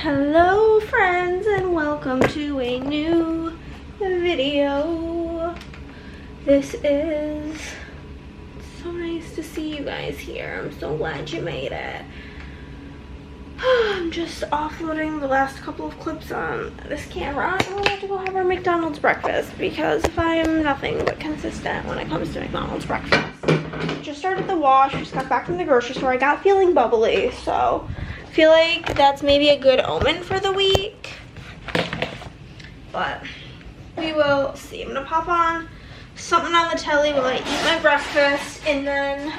Hello friends and welcome to a new video. This is so nice to see you guys here. I'm so glad you made it. I'm just offloading the last couple of clips on this camera. I'm gonna have to go have our McDonald's breakfast because I am nothing but consistent when it comes to McDonald's breakfast. Just started the wash, just got back from the grocery store. I got feeling bubbly, so I feel like that's maybe a good omen for the week. But we will see. I'm gonna pop on something on the telly while I eat my breakfast, and then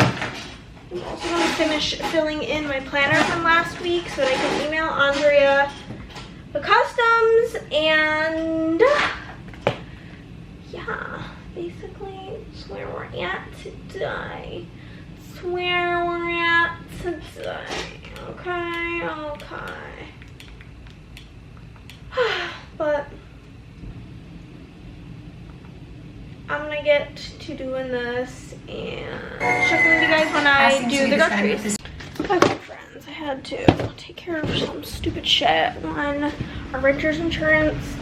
I'm also going to finish filling in my planner from last week so that I can email Andrea the customs, and yeah, basically that's where we're at today. That's where we're at today. Okay. But I'm gonna get to doing this and checking with you guys when I do the groceries. Okay, friends, I had to take care of some stupid shit when our renter's insurance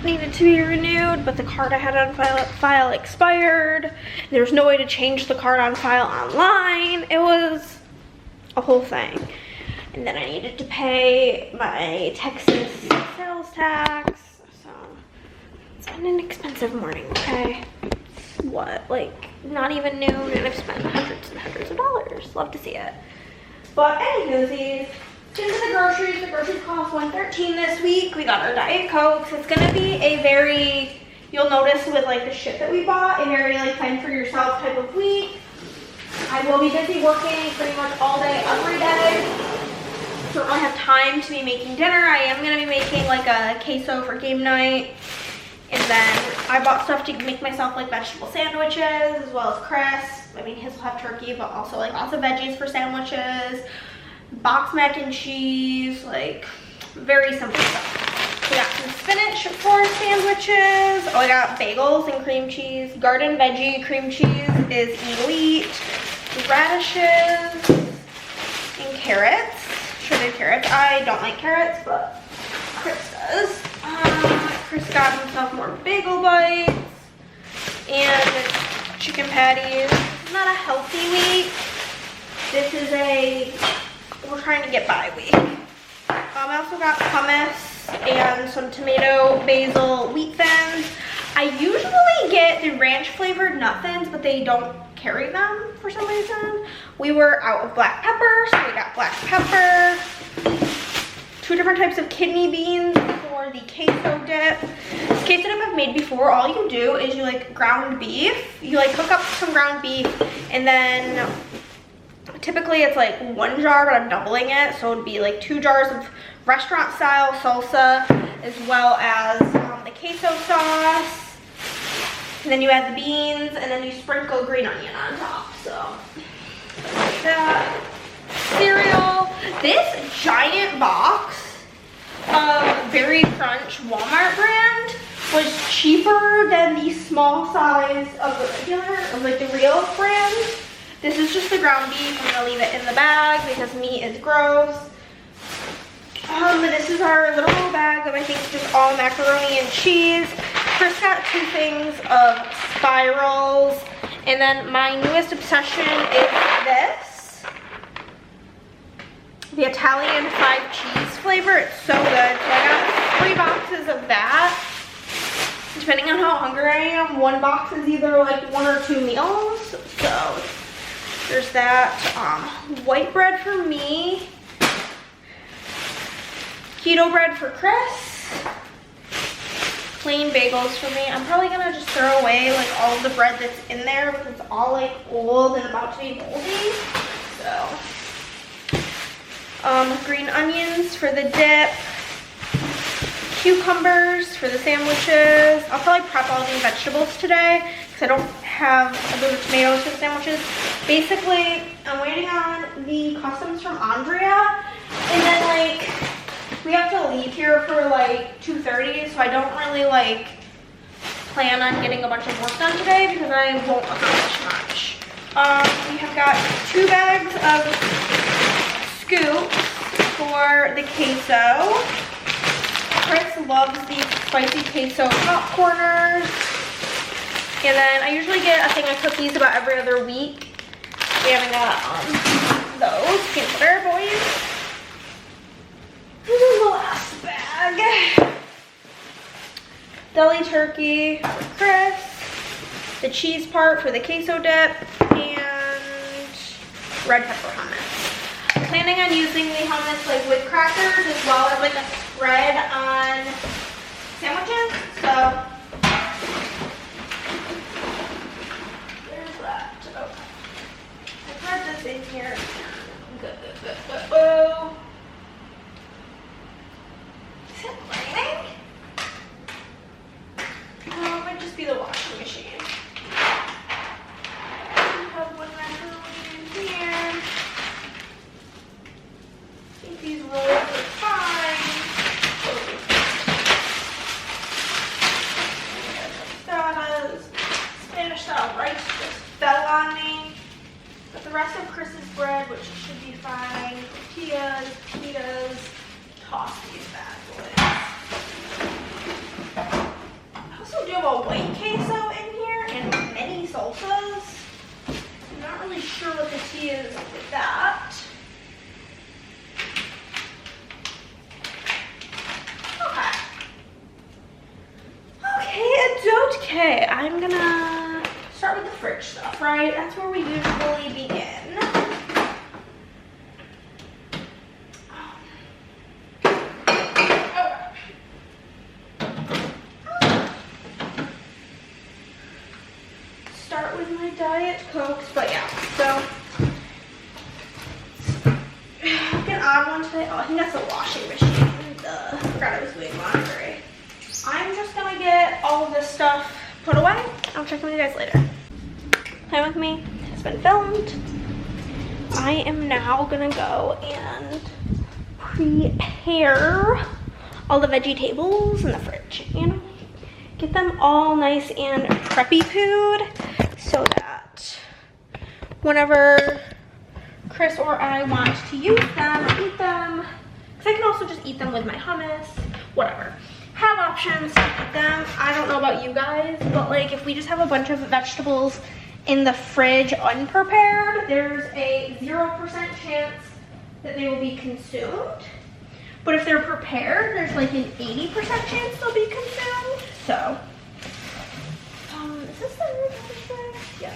needed to be renewed, but the card I had on file expired. There was no way to change the card on file online. It was a whole thing. And then I needed to pay my Texas sales tax. So it's been an expensive morning, okay? It's what, like not even noon, and I've spent hundreds and hundreds of dollars. Love to see it. But anywho, into the groceries. The groceries cost $113 this week. We got our Diet Cokes. It's gonna be a very, you'll notice with like the shit that we bought, a very like fend for yourself type of week. I will be busy working pretty much all day, every day. So I don't have time to be making dinner. I am gonna be making like a queso for game night. And then I bought stuff to make myself like vegetable sandwiches as well as crisps. I mean, his will have turkey, but also like lots of veggies for sandwiches. Box mac and cheese, like very simple stuff. We got some spinach for sandwiches. Oh, I got bagels and cream cheese. Garden veggie cream cheese is elite. Radishes and carrots. Shredded carrots. I don't like carrots, but Chris does. Chris got himself more bagel bites and chicken patties. It's not a healthy week. This is a we're trying to get by week. I also got hummus and some tomato basil wheat thins. I usually get the ranch flavored nut thins, but they don't carry them for some reason. We were out of black pepper, so we got black pepper. 2 different types of kidney beans for the queso dip. This queso dip I've made before. All you do is you like ground beef. You like cook up some ground beef, and then typically it's like 1 jar, but I'm doubling it. So it'd be like 2 jars of restaurant style salsa, as well as the queso sauce. And then you add the beans, and then you sprinkle green onion on top. So like that. Cereal. This giant box of Berry Crunch Walmart brand was cheaper than the small size of the regular, of like the real brand. This is just the ground beef. I'm gonna leave it in the bag because meat is gross. This is our little bag of, I think, just all macaroni and cheese. Chris got 2 things of spirals, and then my newest obsession is this. The Italian 5 cheese flavor. It's so good. So I got 3 boxes of that. Depending on how hungry I am, 1 box is either like 1 or 2 meals. So there's that. White bread for me. Keto bread for Chris. Plain bagels for me. I'm probably gonna just throw away like all of the bread that's in there because it's all like old and about to be moldy. So green onions for the dip, cucumbers for the sandwiches. I'll probably prep all these vegetables today because I don't have a bit of tomatoes for the sandwiches. Basically, I'm waiting on the customs from Andrea, and then like we have to leave here for like 2:30, so I don't really like plan on getting a bunch of work done today because I won't accomplish much. We have got 2 bags of scoops for the queso. Chris loves these spicy queso popcorners. And then I usually get a thing of cookies about every other week. We haven't got those peanut butter boys. This is the last bag. Deli turkey for Chris. The cheese part for the queso dip. And red pepper hummus. I'm planning on using the hummus like with crackers as well as like a spread on sandwiches. So there's that. Okay. I put this in here. Go. Is it raining? No, it might just be the washing machine. I have one macaroni in here. I think these rolls are fine. Spanish style rice just fell on me. But the rest of Chris's bread, which should be fine. Tortillas, pitas, toss these bad boys. I also do have a white queso in here and many salsas. I'm not really sure what the tea is with that. Okay, I'm gonna start with the fridge stuff, right? That's where we usually begin. Start with my Diet Cokes, but yeah, so an odd one today. Oh, I think that's the washing machine. I forgot I was doing laundry. I'm just gonna get all of this stuff put away. I'll check in with you guys later. Time with me has been filmed. I am now gonna go and prepare all the vegetables in the fridge, you know? Get them all nice and preppy-pooed so that whenever Chris or I want to use them or eat them, because I can also just eat them with my hummus, whatever. Have options to eat them. I don't know about you guys, but like if we just have a bunch of vegetables in the fridge unprepared, there's a 0% chance that they will be consumed. But if they're prepared, there's like an 80% chance they'll be consumed. So, is this the right garbage bag? Yeah.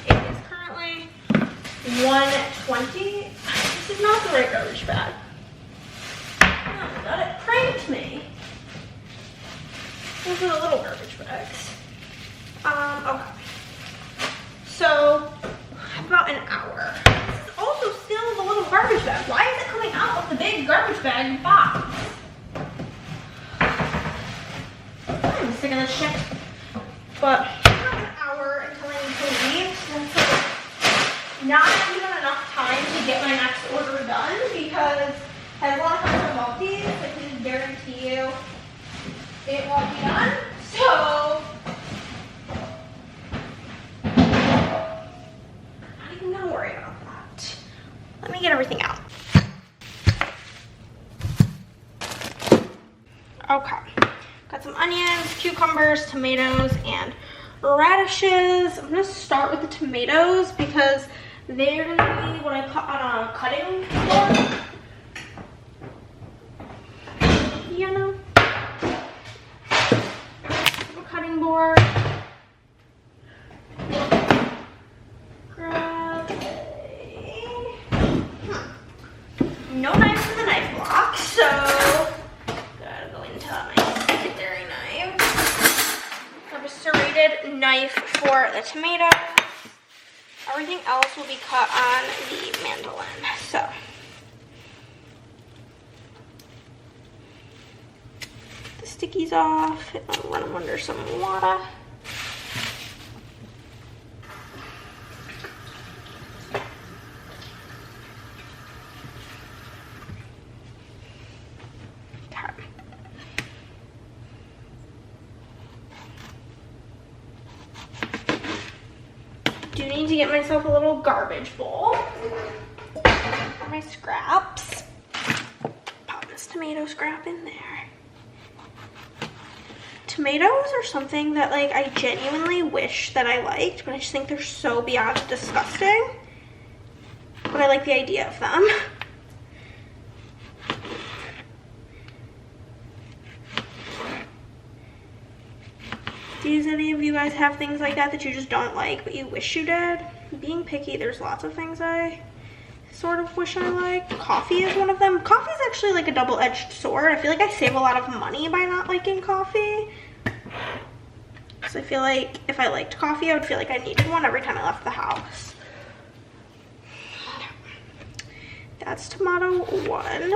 It is currently 120. This is not the right garbage bag. Oh my god, it pranked me. Those are the little garbage bags. Okay. So, about an hour. This is also still the little garbage bag. Why is it coming out of the big garbage bag box? I'm sick of this shit. But, about an hour until I need to leave. So that's not even enough time to get my next order done because as long as I'm multis, I can guarantee you it won't be done. So, I'm not even gonna worry about that. Let me get everything out. Okay, got some onions, cucumbers, tomatoes, and radishes. I'm gonna start with the tomatoes because they're gonna be what I cut on a cutting board. You know, a cutting board. Grab no knife in the knife block, so gotta go into my secondary knife. Grab a serrated knife for the tomatoes. Everything else will be cut on the mandolin. So. Stickies off, I'll run them under some water. Okay. Do need to get myself a little garbage bowl. are my scraps. Pop this tomato scrap in there. Tomatoes are something that like I genuinely wish that I liked, but I just think they're so beyond disgusting. But I like the idea of them. Do any of you guys have things like that that you just don't like but you wish you did? Being picky, there's lots of things I sort of wish I liked. Coffee is one of them. Coffee is actually like a double-edged sword. I feel like I save a lot of money by not liking coffee. So I feel like if I liked coffee, I would feel like I needed one every time I left the house. That's tomato 1.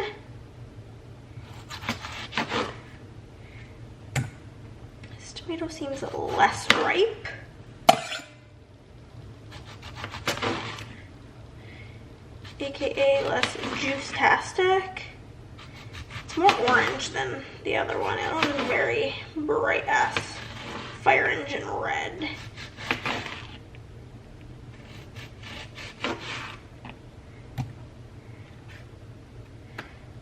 This tomato seems less ripe. AKA less juice-tastic. It's more orange than the other one. It was very bright ass fire engine red.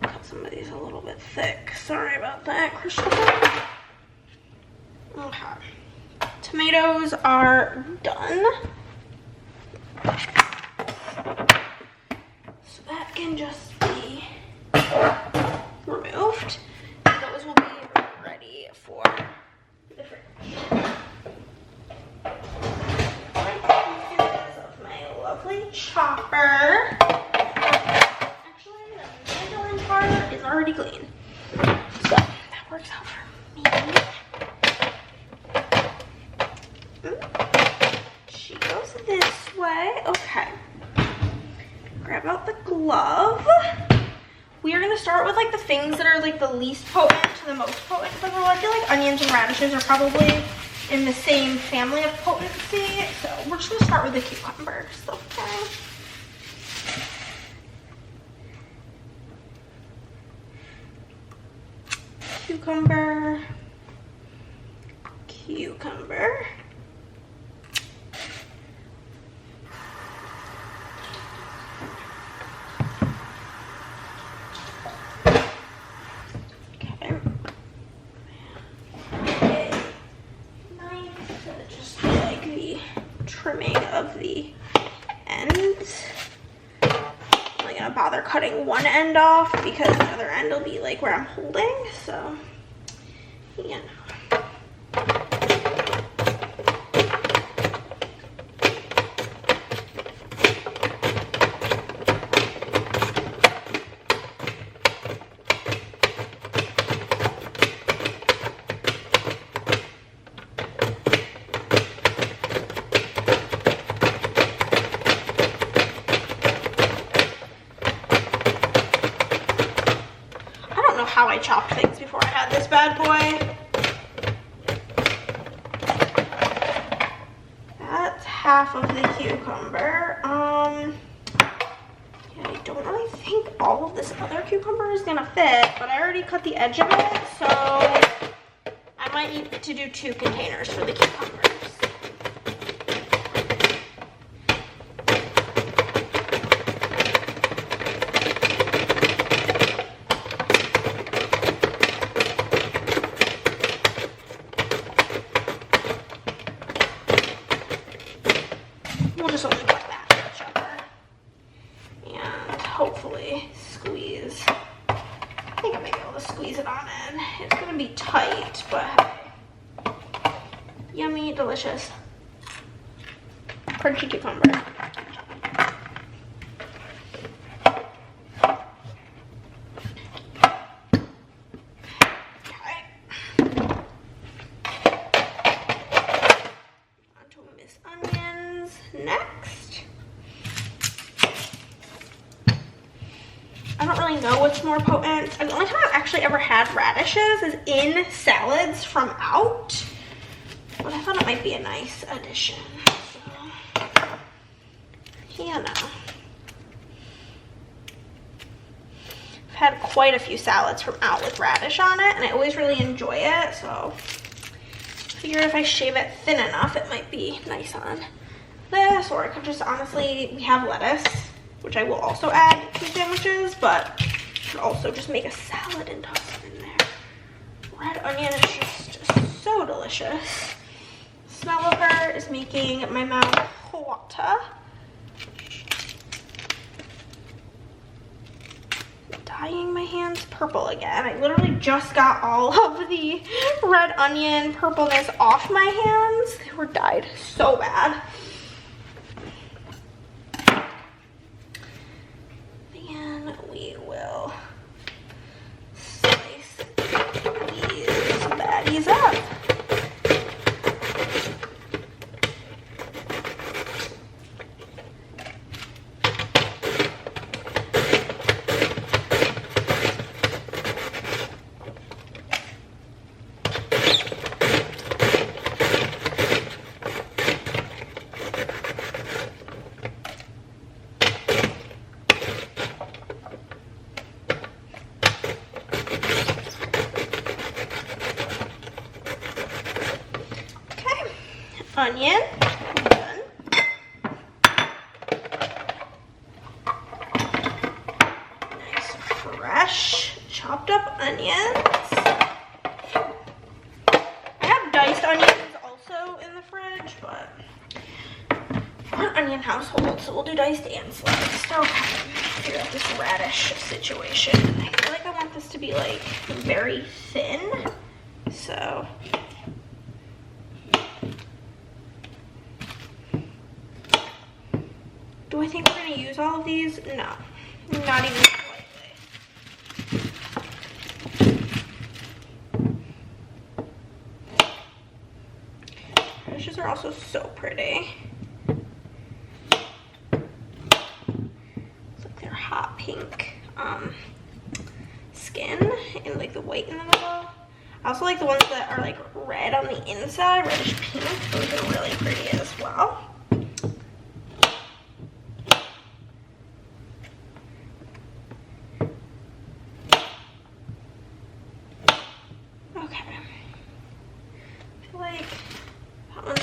Cut some of these a little bit thick. Sorry about that, Christopher. Okay. Tomatoes are done. So that can just be removed. Those will be ready for the fridge. Of my lovely chopper. Actually, the handling part is already clean. So that works out for me. She goes this way. Okay. Grab out the glove. We are going to start with like the things that are like the least potent to the most potent for the roll. I feel like onions and radishes are probably in the same family of potency. So we're just going to start with the cucumbers. Okay. Cucumber. Cucumber. Trimming of the ends. I'm only gonna bother cutting one end off because the other end will be like where I'm holding, so you know. How I chopped things before I had this bad boy. That's half of the cucumber. Yeah, I don't really think all of this other cucumber is gonna fit, but I already cut the edge of it, so I might need to do 2 containers for the cucumbers. We'll just only put that in the chopper. And hopefully squeeze. I think I may be able to squeeze it on in. It's gonna be tight, but hey. Yummy, delicious. Crunchy cucumber. Next, I don't really know what's more potent. The only time I've actually ever had radishes is in salads from out, but I thought it might be a nice addition. So, you know, I've had quite a few salads from out with radish on it, and I always really enjoy it. So, I figured if I shave it thin enough, it might be nice on this, or I could just honestly, we have lettuce which I will also add to sandwiches, but you can also just make a salad and toss it in there. Red onion is just so delicious. The smell of her is making my mouth water. Dyeing my hands purple again. I literally just got all of the red onion purpleness off my hands. They were dyed so bad. Then we will slice these baddies up. Onion, done. Nice fresh chopped up onions. I have diced onions also in the fridge, but we're an onion household, so we'll do diced and sliced. Okay, figure out this radish situation. I feel like I want this to be like very thin, so. Do I think we're going to use all of these? No, not even slightly. Radishes are also so pretty. It's like their hot pink skin and like the white in the middle. I also like the ones that are like red on the inside, reddish pink. Those are really pretty as well.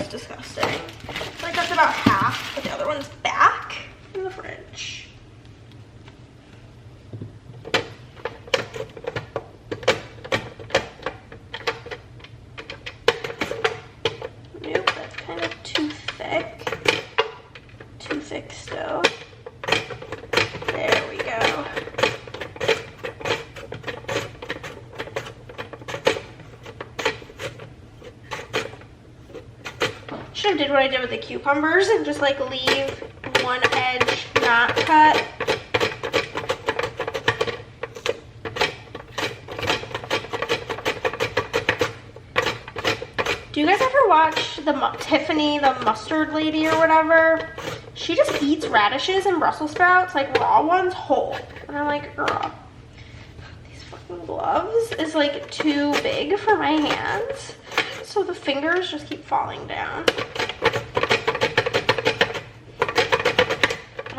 Disgusting. I feel like that's about half, but the other one's back in the fridge. Nope, that's kind of too thick. Too thick still. There we go. Should have did what I did with the cucumbers and just like leave one edge not cut. Do you guys ever watch Tiffany, the mustard lady or whatever? She just eats radishes and Brussels sprouts, like raw ones, whole. And I'm like, girl, these fucking gloves is like too big for my hands. So the fingers just keep falling down.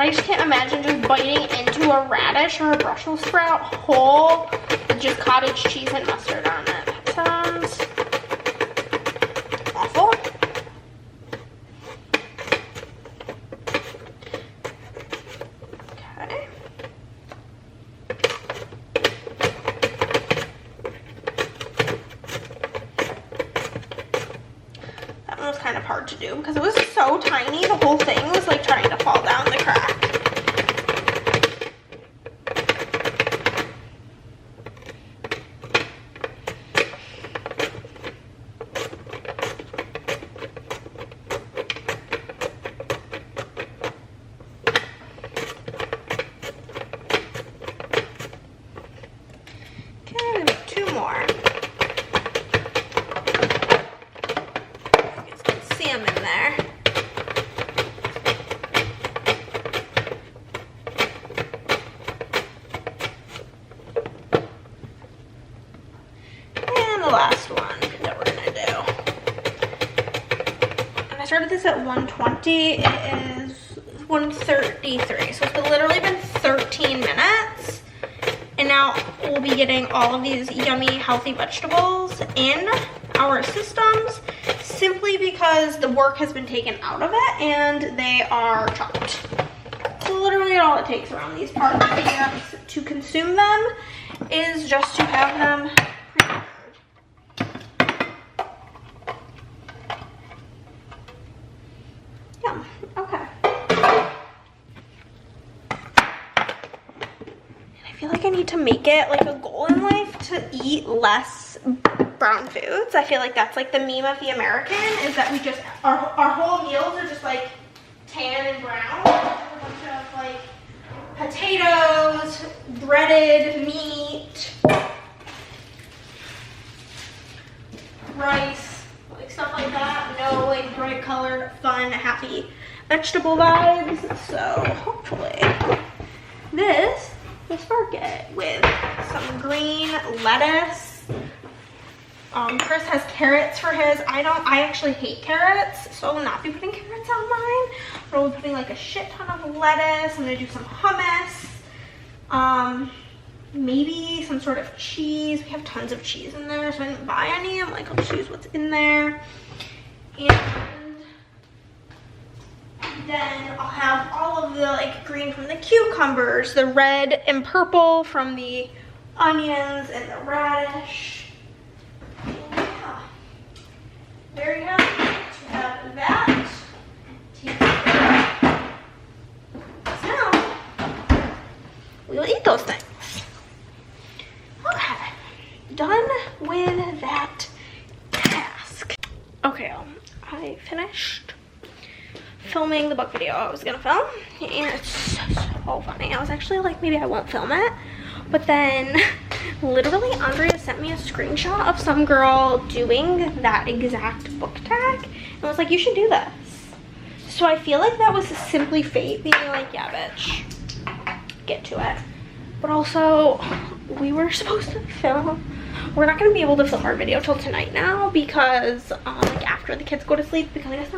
I just can't imagine just biting into a radish or a Brussels sprout whole with just cottage cheese and mustard on it. That sounds awful. Okay. That one was kind of hard to do because it was so tiny. The whole thing was like trying to fall down the crack. The last one that we're gonna do. And I started this at 1:20. It is 1:33, so it's literally been 13 minutes. And now we'll be getting all of these yummy, healthy vegetables in our systems simply because the work has been taken out of it and they are chopped. So literally all it takes around these parts to consume them is just to have them prepared. Yeah, okay. I feel like I need to make it like a goal in life to eat less brown foods. I feel like that's like the meme of the American, is that we just, our whole meals are just like tan and brown. A bunch of like potatoes, breaded meat, rice, like stuff like that. No like bright color, fun, happy vegetable vibes. So hopefully this will spark it with some green lettuce. Chris has carrots for his. I actually hate carrots, so I will not be putting carrots on mine. But I'll be putting like a shit ton of lettuce. I'm gonna do some hummus. Maybe some sort of cheese. We have tons of cheese in there, so I didn't buy any. I'm like, I'll just use what's in there. And then I'll have all of the like green from the cucumbers, the red and purple from the onions and the radish. Yeah. Very happy to have that. So we'll eat those things. Okay, done with that task. Okay, I finished filming the book video I was gonna film, and it's so funny. I was actually like, maybe I won't film it, but then literally Andrea sent me a screenshot of some girl doing that exact book tag and was like, you should do this. So I feel like that was simply fate being like, yeah bitch, get to it. But also, we were supposed to film, we're not going to be able to film our video till tonight now because like after the kids go to sleep, because I guess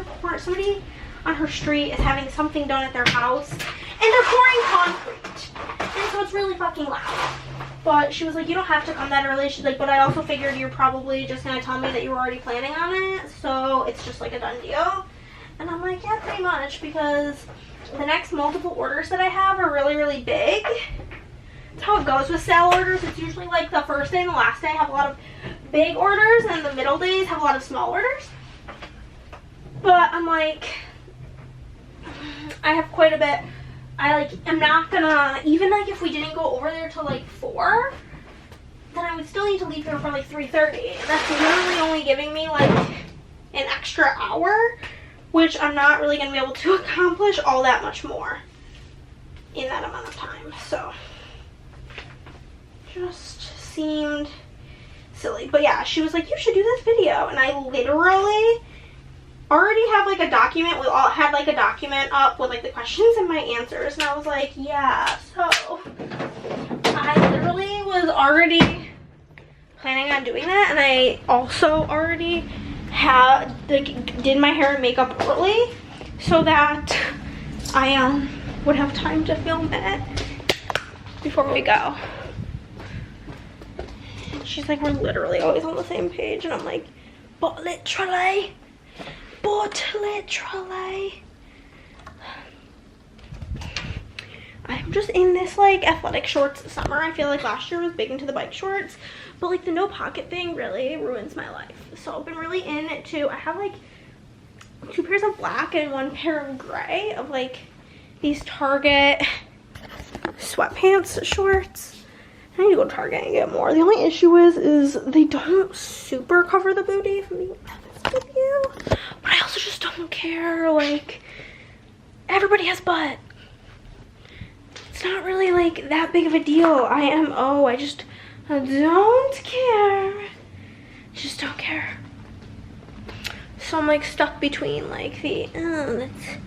somebody on her street is having something done at their house and they're pouring concrete, and so it's really fucking loud. But she was like, you don't have to come that early. She's like, but I also figured you're probably just gonna tell me that you were already planning on it, so it's just like a done deal. And I'm like, yeah, pretty much, because the next multiple orders that I have are really, really big. That's how it goes with sale orders. It's usually like the first day and the last day have a lot of big orders, and the middle days have a lot of small orders. But I'm like, I have quite a bit. I like am not gonna, even like if we didn't go over there till like 4, then I would still need to leave here for like 3:30. That's literally only giving me like an extra hour, which I'm not really gonna be able to accomplish all that much more in that amount of time. So just seemed silly. But yeah, she was like, you should do this video, and I literally already have like a document. We all had like a document up with like the questions and my answers, and I was like, yeah. So I literally was already planning on doing that, and I also already had like did my hair and makeup early so that I would have time to film it before we go. And she's like, we're literally always on the same page, and I'm like, but literally. I'm just in this like athletic shorts summer. I feel like last year was big into the bike shorts, but like the no pocket thing really ruins my life. So I've been really into, I have like 2 pairs of black and 1 pair of gray of like these Target sweatpants shorts. I need to go to Target and get more. The only issue is they don't super cover the booty, if I'm being honest with you. But I also just don't care. Like, everybody has butt. It's not really like that big of a deal. I just don't care. Just don't care. So I'm like stuck between like the, that's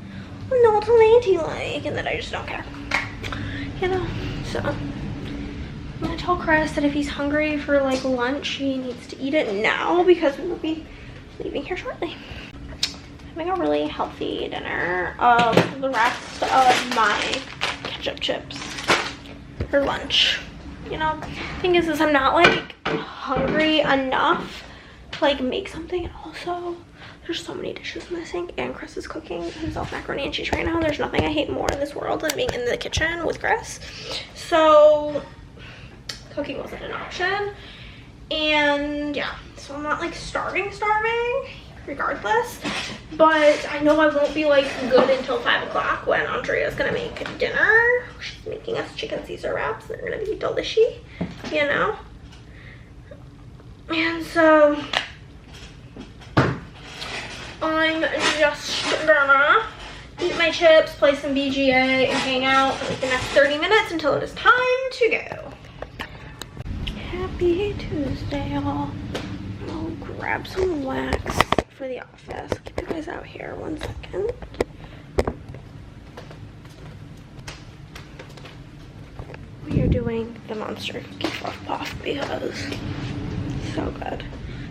not ladylike, and then I just don't care. You know, so I'm gonna tell Chris that if he's hungry for like lunch, he needs to eat it now because we will be leaving here shortly. Having a really healthy dinner of the rest of my ketchup chips for lunch. You know, thing is I'm not like hungry enough to like make something, and also There's so many dishes in the sink, and Chris is cooking himself macaroni and cheese right now. There's nothing I hate more in this world than being in the kitchen with Chris. So cooking wasn't an option. And yeah, so I'm not like starving regardless, but I know I won't be like good until 5 o'clock when Andrea's gonna make dinner. She's making us chicken Caesar wraps. They're gonna be delicious, you know. And so I'm just gonna eat my chips, play some BGA, and hang out for like the next 30 minutes until it is time to go. Happy Tuesday, y'all. I'll grab some wax for the office. I'll keep you guys out here 1 second. We are doing the Monster Cookie Fluff Puff because it's so good.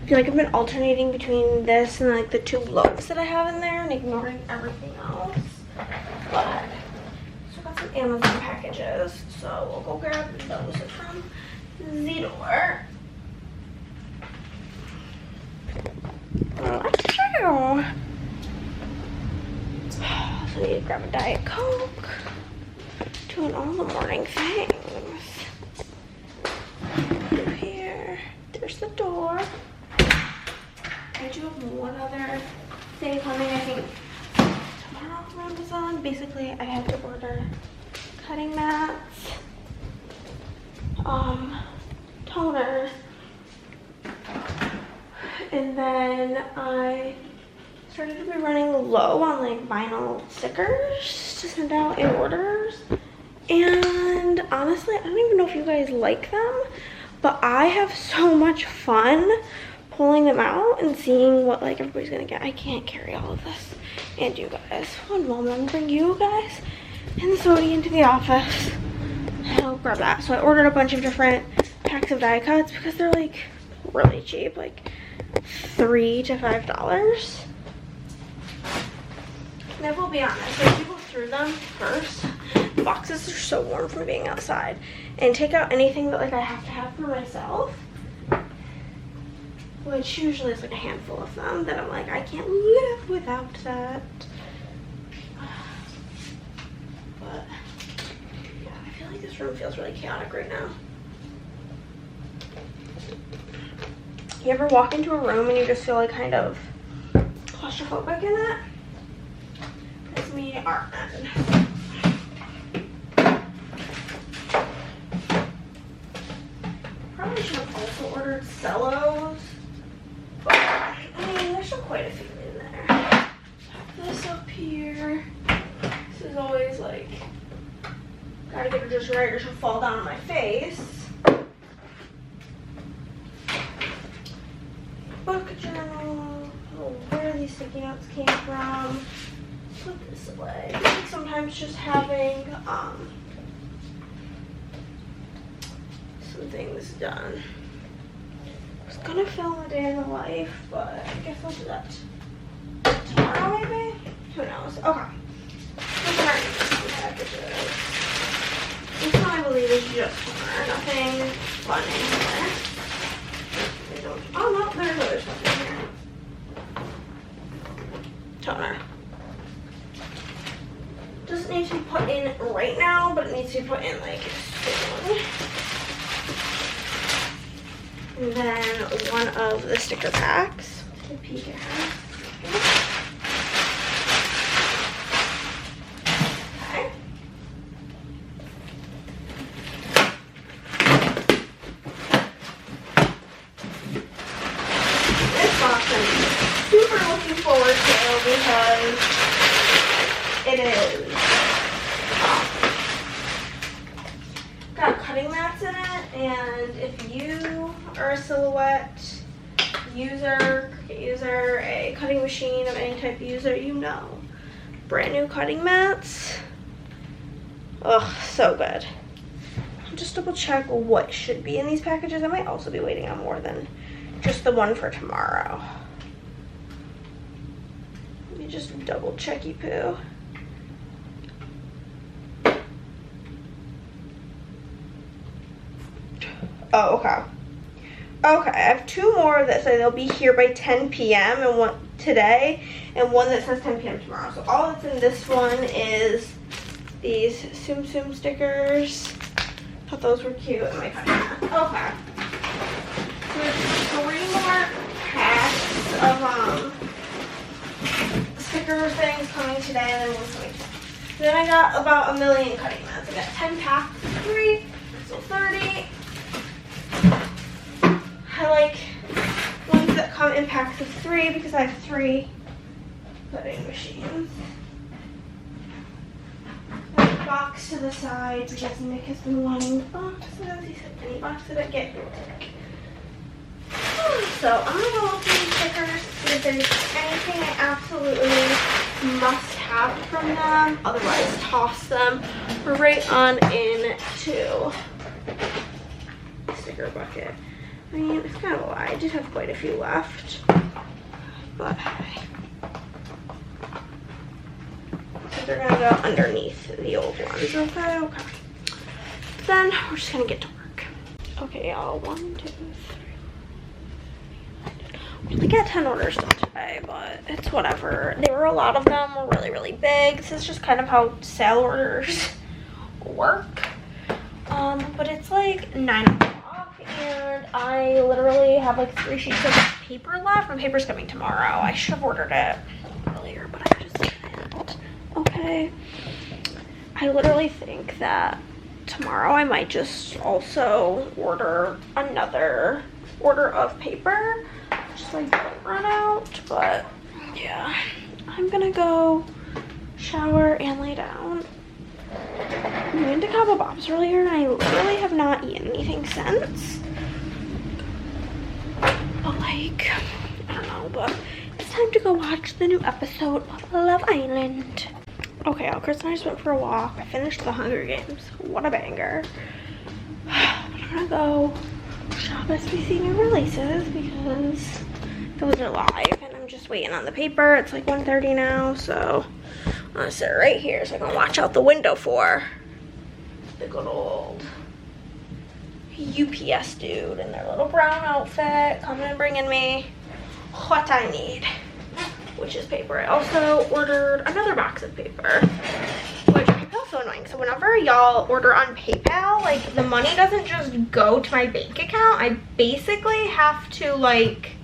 I feel like I've been alternating between this and like the 2 loaves that I have in there and ignoring everything else. But so I got some Amazon packages, so we'll go grab those from the door. Let's go. So I need to grab a Diet Coke. Doing all the morning things. Through here. There's the door. I do have one other thing coming, I think, tomorrow from Amazon. Basically, I have to order cutting mats, toner, and then I started to be running low on like vinyl stickers to send out in orders. And honestly, I don't even know if you guys like them, but I have so much fun pulling them out and seeing what like everybody's gonna get. I can't carry all of this and you guys. One moment, I'm gonna bring you guys and Sodi into the office and I'll grab that. So I ordered a bunch of different packs of die cuts because they're like really cheap, like $3 to $5. And I will be honest, like people threw them first. The boxes are so warm from being outside, and take out anything that like I have to have for myself, which usually is like a handful of them that I'm like, I can't live without that. But yeah, I feel like this room feels really chaotic right now. You ever walk into a room and you just feel like kind of claustrophobic in it? It's me, Arden. Probably should have also ordered cellos, but I mean, there's still quite a few in there. Have this up here. This is always like, gotta get it just right or she'll fall down on my face. Book journal. Oh, where these sticky notes came from. Put this away. I think sometimes just having some things done. I was gonna film a day in the life, but I guess I'll do that tomorrow maybe? Who knows? Okay. Packages. This one I believe is just toner. Nothing fun in here. Oh no, there's other stuff in here. Toner. Doesn't need to be put in right now, but it needs to be put in like soon. And then one of the sticker packs. Take a peek at her. Okay. This box I'm super looking forward to because it is got cutting mats in it, and if you are a silhouette user, a cutting machine of any type user, you know. Brand new cutting mats. Ugh, so good. I'll just double check what should be in these packages. I might also be waiting on more than just the one for tomorrow. Let me just double checky poo. Oh, okay. Okay, I have 2 more that say they'll be here by 10 p.m. and today and one that says 10 p.m. tomorrow. So all that's in this one is these Tsum Tsum stickers. Thought those were cute. Okay. So there's 3 more packs of sticker things coming today, and then one's coming today. Then I got about 1 million cutting mats. I got 10 packs of 3, so 30. I like ones that come in packs of 3 because I have 3 cutting machines. Box to the side because Nick has been wanting boxes. He said, any box did I get? So I'm gonna go look through these stickers, see if there's anything I absolutely must have from them. Otherwise, toss them right on into the sticker bucket. I mean, it's kind of a lie. I did have quite a few left, but hey. They're gonna go underneath the old ones. Okay. Then we're just gonna get to work. Okay, y'all. 1, 2, 3. We only got 10 orders done today, but it's whatever. They were a lot of them were really big. This is just kind of how sale orders work. But it's like 9 o'clock, and I literally have like 3 sheets of paper left. My paper's coming tomorrow. I should have ordered it earlier, but I just didn't. Okay, I literally think that tomorrow I might just also order another order of paper, just like don't run out. But yeah, I'm gonna go shower and lay down. We went to Cabo Bob's earlier and I literally have not eaten anything since. But like, I don't know, but it's time to go watch the new episode of Love Island. Okay, Chris and I just went for a walk. I finished the Hunger Games. What a banger. I'm gonna go shop SBC new releases because those are live and I'm just waiting on the paper. It's like 1:30 now, so I'm gonna sit right here so I can watch out the window for the good old UPS dude in their little brown outfit coming and bringing me what I need, which is paper. I also ordered another box of paper, which PayPal's so annoying. So whenever y'all order on PayPal, like the money doesn't just go to my bank account. I basically have to like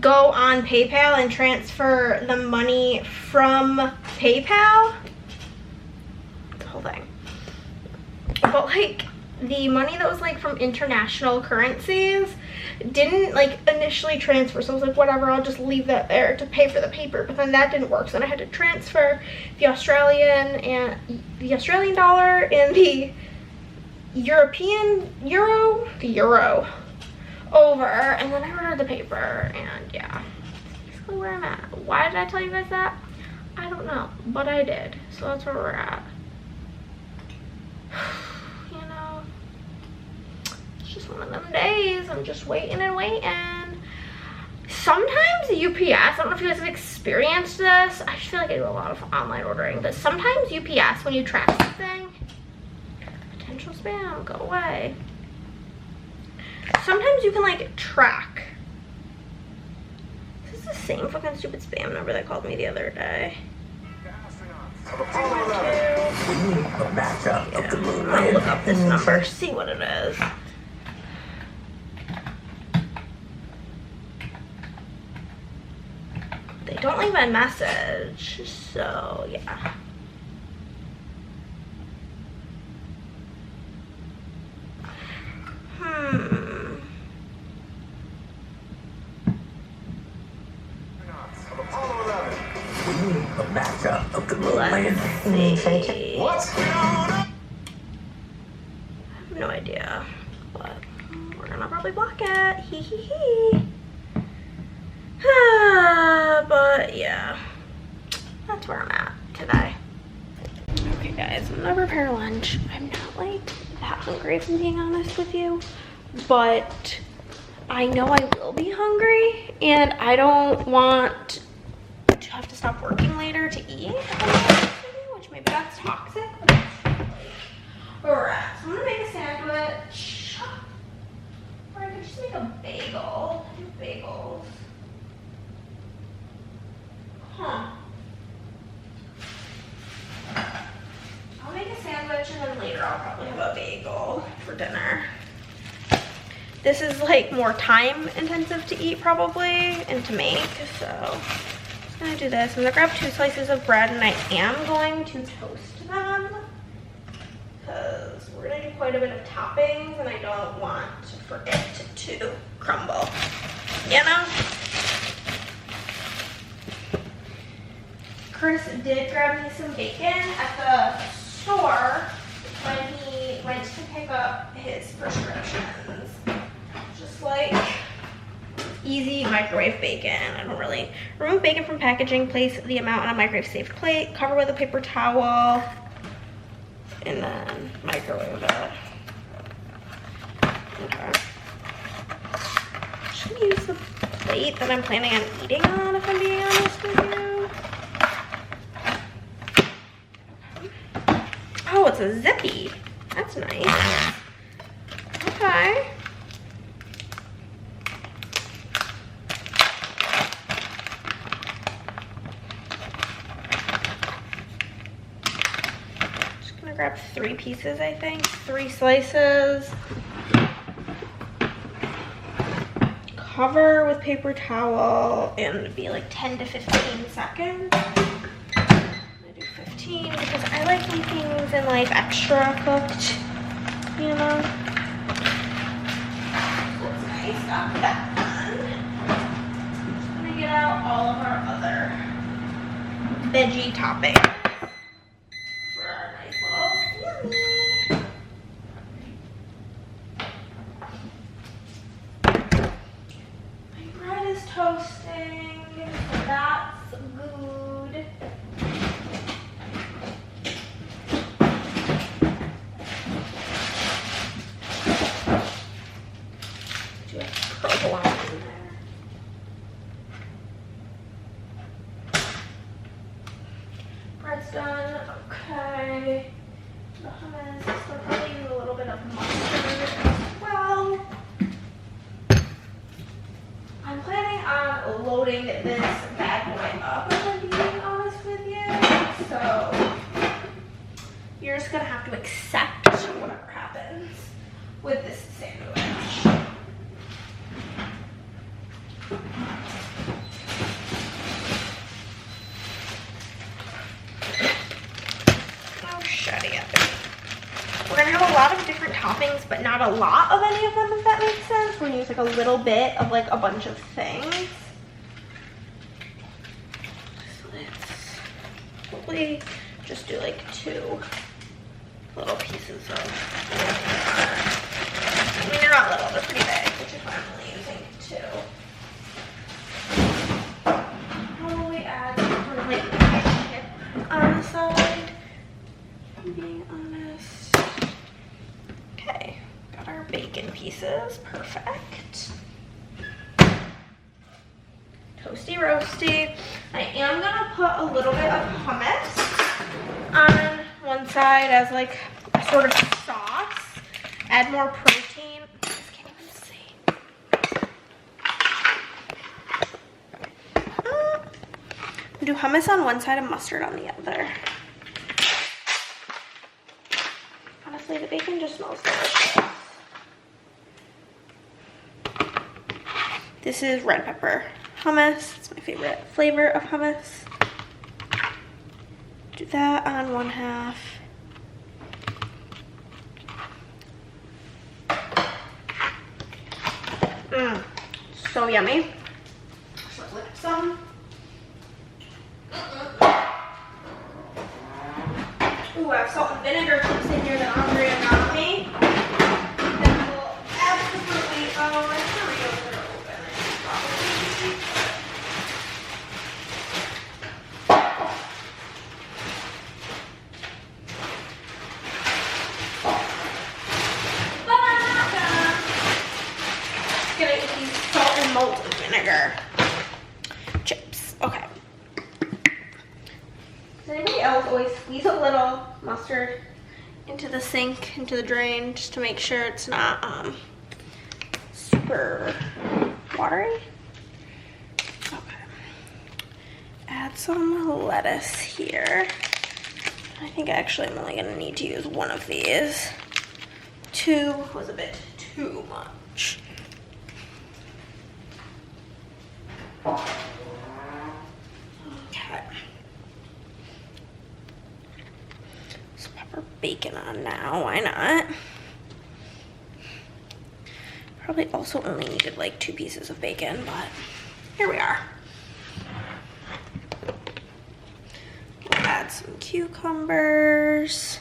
go on PayPal and transfer the money from PayPal. The whole thing. But like the money that was like from international currencies didn't like initially transfer, so I was like, whatever, I'll just leave that there to pay for the paper. But then that didn't work, so then I had to transfer the Australian dollar and the European euro over, and then I ordered the paper, and yeah, that's basically where I'm at. Why did I tell you guys that? I don't know, but I did, so that's where we're at. You know, it's just one of them days. I'm just waiting and waiting. Sometimes UPS, I don't know if you guys have experienced this. I just feel like I do a lot of online ordering, but sometimes UPS, when you track something, potential spam, go away. Sometimes you can like track. This is the same fucking stupid spam number that called me the other day. I'll look up this number, see what it is. They don't leave a message, so yeah. A matchup of the moon landing. What? I have no idea, but we're gonna probably block it. Hee hee hee. But yeah, that's where I'm at today. Okay guys, I'm gonna prepare lunch. I'm not like that hungry, if I'm being honest with you, but I know I will be hungry and I don't want to have to stop working later to eat, which maybe that's toxic, but that's where we're at. So I'm gonna make a sandwich, or I could just make a bagel. I do bagels. this is like more time intensive to eat probably and to make. So I'm just gonna do this. I'm gonna grab 2 slices of bread and I am going to toast them because we're gonna do quite a bit of toppings and I don't want for it to crumble, you know? Chris did grab me some bacon at the store when he went to pick up his prescriptions. Just like easy microwave bacon. I don't really remove bacon from packaging, place the amount on a microwave safe plate, cover with a paper towel, and then microwave it. Okay. I'm just gonna use the plate that I'm planning on eating on, if I'm being honest with you. Oh, it's a zippy. That's nice. Okay. Just gonna grab 3 pieces, I think. 3 slices. Cover with paper towel and it'd be like 10 to 15 seconds. Because I like my things in life extra cooked, you know. That's nice. Got that done. I'm gonna get out all of our other veggie toppings for our nice little yummy. My bread is toasting, so that's good. Bread's done. Okay. The hummus. So probably use a little bit of mustard as well. I'm planning on loading this bad boy up, if I'm being honest with you. So you're just gonna have to accept whatever happens with this sandwich. We're gonna have a lot of different toppings, but not a lot of any of them, if that makes sense. We're gonna use like a little bit of like a bunch of things. So let's probably just do like 2 little pieces of, I mean, they're not little, they're pretty big, which is why I'm only using 2. Probably add sort of like chip on the side, if I'm being honest. Okay, got our bacon pieces, perfect. Toasty roasty. I am gonna put a little bit of hummus on one side as like a sort of sauce. Add more protein. I just can't even see. Do hummus on one side and mustard on the other. Honestly, the bacon just smells delicious. This is red pepper hummus. It's my favorite flavor of hummus. Do that on 1/2. So yummy. So lick some. Ooh, I have salt and vinegar chips in here that Andrea got me. That will absolutely, oh, it's the Doritos that are open. Gonna eat these salt and malt vinegar chips. Okay. Does anybody else always squeeze a little mustard into the sink, into the drain, just to make sure it's not super watery? Okay. Add some lettuce here. I think actually I'm only gonna need to use one of these. 2 was a bit too much. Okay. Let's pop our bacon on now, why not? Probably also only needed like 2 pieces of bacon, but here we are. We'll add some cucumbers.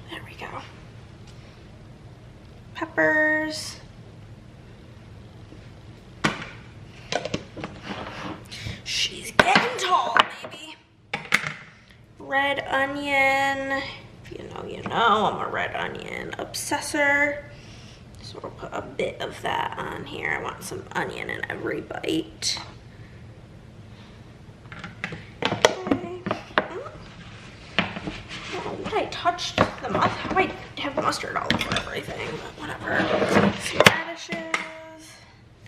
There we go. Peppers. She's getting tall, baby. Red onion. If you know, you know. I'm a red onion obsessor. So we'll put a bit of that on here. I want some onion in every bite. Okay. Oh, what I touched the mustard. How I have mustard all over everything, but whatever. Some radishes,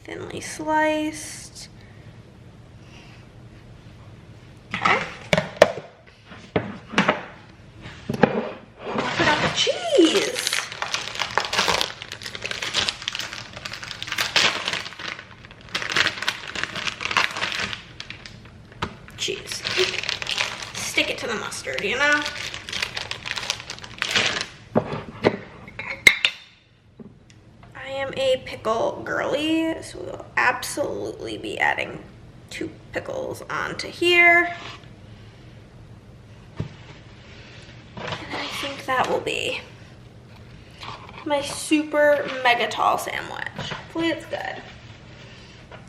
thinly sliced. Okay. Put out the cheese. Cheese. Stick it to the mustard, you know? I am a pickle girly, so we'll absolutely be adding 2 pickles onto here. And I think that will be my super mega tall sandwich. Hopefully it's good. I'm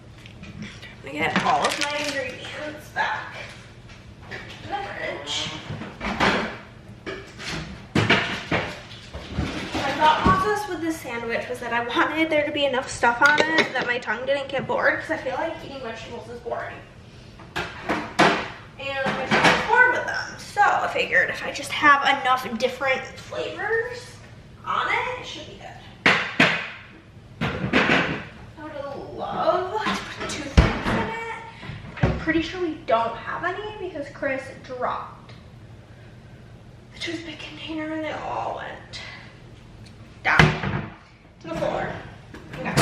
gonna get all of my ingredients back in the fridge. My thought process with this sandwich was that I wanted there to be enough stuff on it that my tongue didn't get bored, because I feel like eating vegetables is boring. And my tongue is bored with them. So I figured if I just have enough different flavors on it, it should be good. I would love to put 2 things in it. I'm pretty sure we don't have any because Chris dropped the toothpick container and they all went down to the floor. Okay.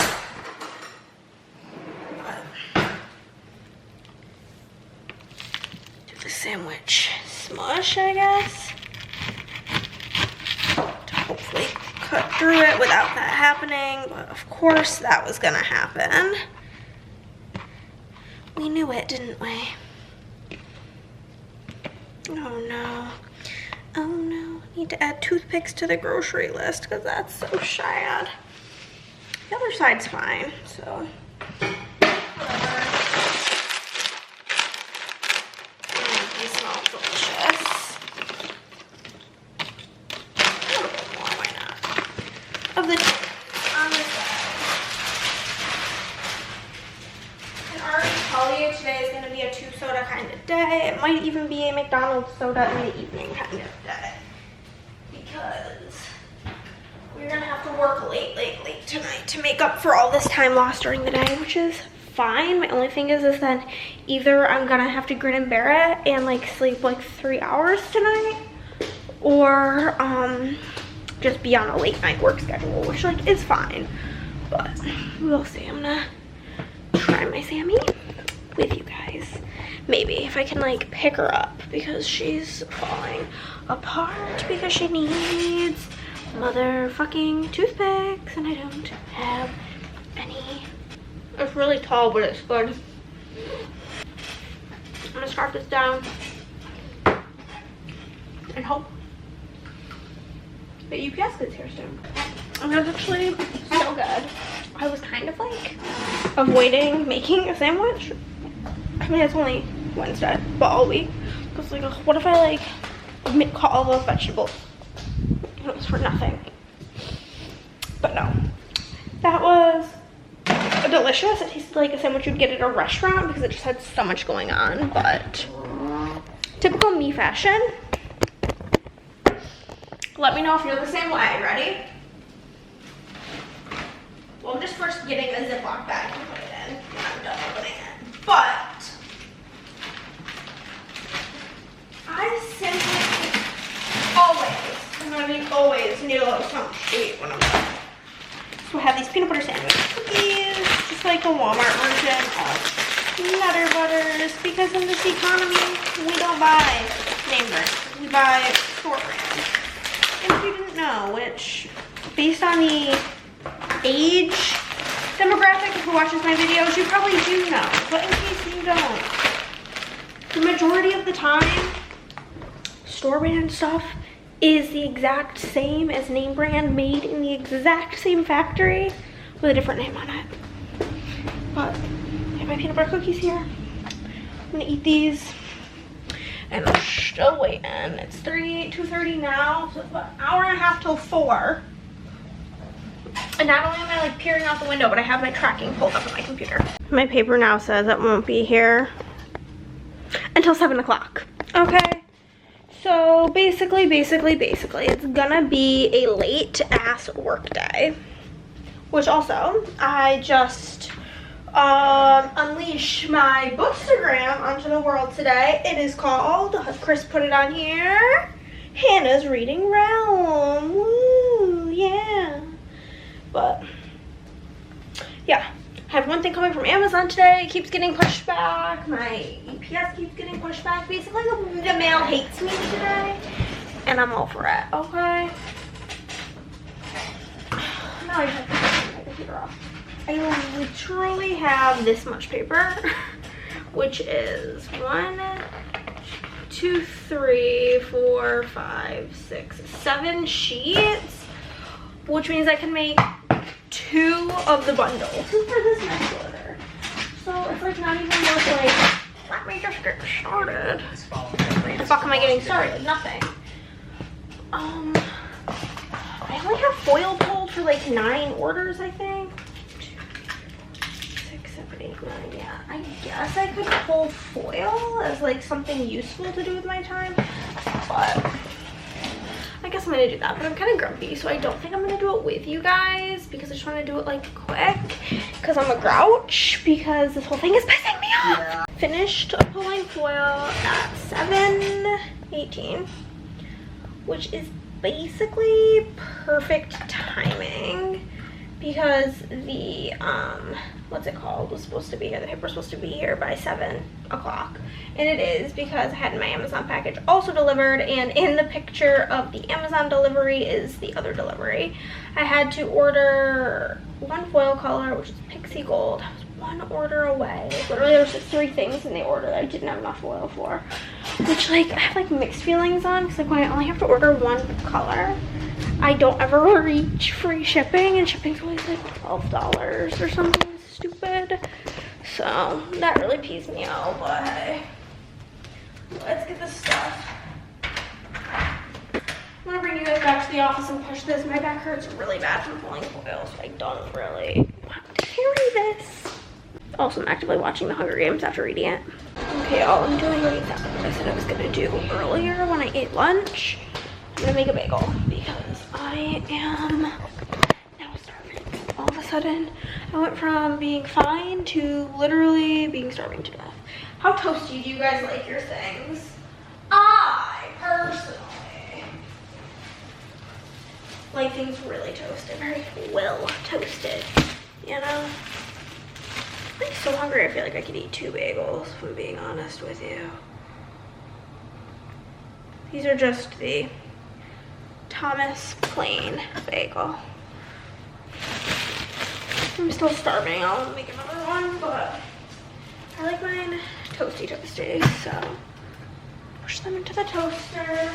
Do the sandwich smush, I guess. To hopefully cut through it without that happening, but of course that was gonna happen. We knew it, didn't we? Oh no. Oh no. Need to add toothpicks to the grocery list because that's so sad. The other side's fine, so whatever. They smell delicious. A little bit more, why not? Of the on this side. And I already tell you today is going to be a 2 soda kind of day. It might even be a McDonald's soda in the evening kind of day. Because we're going to have to work late tonight to make up for all this time lost during the day, which is fine. My only thing is then either I'm going to have to grin and bear it and like sleep like 3 hours tonight, or just be on a late night work schedule, which like is fine. But we'll see. I'm going to try my Sammy with you guys. Maybe if I can like pick her up because she's falling apart because she needs motherfucking toothpicks and I don't have any. It's really tall, but it's good. I'm gonna scarf this down and hope that UPS gets here soon. And that's actually so good. I was kind of like avoiding making a sandwich. I mean, it's only Wednesday, but all week. Because like, what if I like cut all those vegetables? It was for nothing. But no, that was delicious. It tasted like a sandwich you'd get at a restaurant because it just had so much going on. But typical me fashion. Let me know if you're the same way. Ready? Well, I'm just first getting a Ziploc bag and put it in. I'm done opening it. But anyways, I need a little something sweet when I'm done. So I have these peanut butter sandwich cookies, just like a Walmart version of Nutter Butters, because in this economy, we don't buy name brand, we buy store brand. And if you didn't know, which, based on the age demographic of who watches my videos, you probably do know, but in case you don't, the majority of the time, store brand stuff is the exact same as name brand, made in the exact same factory with a different name on it. But I have my peanut butter cookies here. I'm gonna eat these, and I'm still waiting. It's 2:30 now, so it's about an hour and a half till 4. And not only am I like peering out the window, but I have my tracking pulled up on my computer. My paper now says it won't be here until 7 o'clock. Okay. So basically, it's gonna be a late ass work day. Which also, I just unleashed my bookstagram onto the world today. It is called, Chris put it on here, Hannah's Reading Realm. Woo, yeah. But yeah, I have one thing coming from Amazon today. It keeps getting pushed back. My UPS keeps getting pushed back. Basically, the mail hates me today, and I'm over it, okay? Now I have to turn my computer off. I literally have this much paper, which is 1, 2, 3, 4, 5, 6, 7 sheets, which means I can make 2 of the bundles for this next order. So it's like not even worth like, let me just get started. Where the fuck am I getting started? Nothing. I only have foil pulled for like 9 orders, I think. 6, 7, 8, 9, yeah. I guess I could pull foil as like something useful to do with my time, but I guess I'm gonna do that. But I'm kind of grumpy, so I don't think I'm gonna do it with you guys because I just want to do it like quick because I'm a grouch because this whole thing is pissing me off. Yeah. Finished pulling foil at 7:18, which is basically perfect timing because the what's it called, was supposed to be here, the paper was supposed to be here by 7 o'clock, and it is because I had my Amazon package also delivered, and in the picture of the Amazon delivery is the other delivery. I had to order 1 foil color, which is Pixie Gold. I was 1 order away. Literally there was just 3 things in the order that I didn't have enough foil for, which like I have like mixed feelings on, because like when I only have to order 1 color, I don't ever reach free shipping, and shipping's always like $12 or something stupid. So that really pees me out, but hey, let's get this stuff. I'm gonna bring you guys back to the office and push this. My back hurts really bad from pulling foil, so I don't really want to carry this. Also, I'm actively watching the Hunger Games after reading it. Okay, y'all, I'm doing exactly what I said I was gonna do earlier when I ate lunch. I'm gonna make a bagel because I am now starving. All of a sudden, I went from being fine to literally being starving to death. How toasty do you guys like your things? I personally like things really toasted, very well toasted, you know? I'm so hungry, I feel like I could eat 2 bagels, if I'm being honest with you. These are just the Thomas plain bagel. I'm still starving. I'll make another one, but I like mine toasty, so push them into the toaster.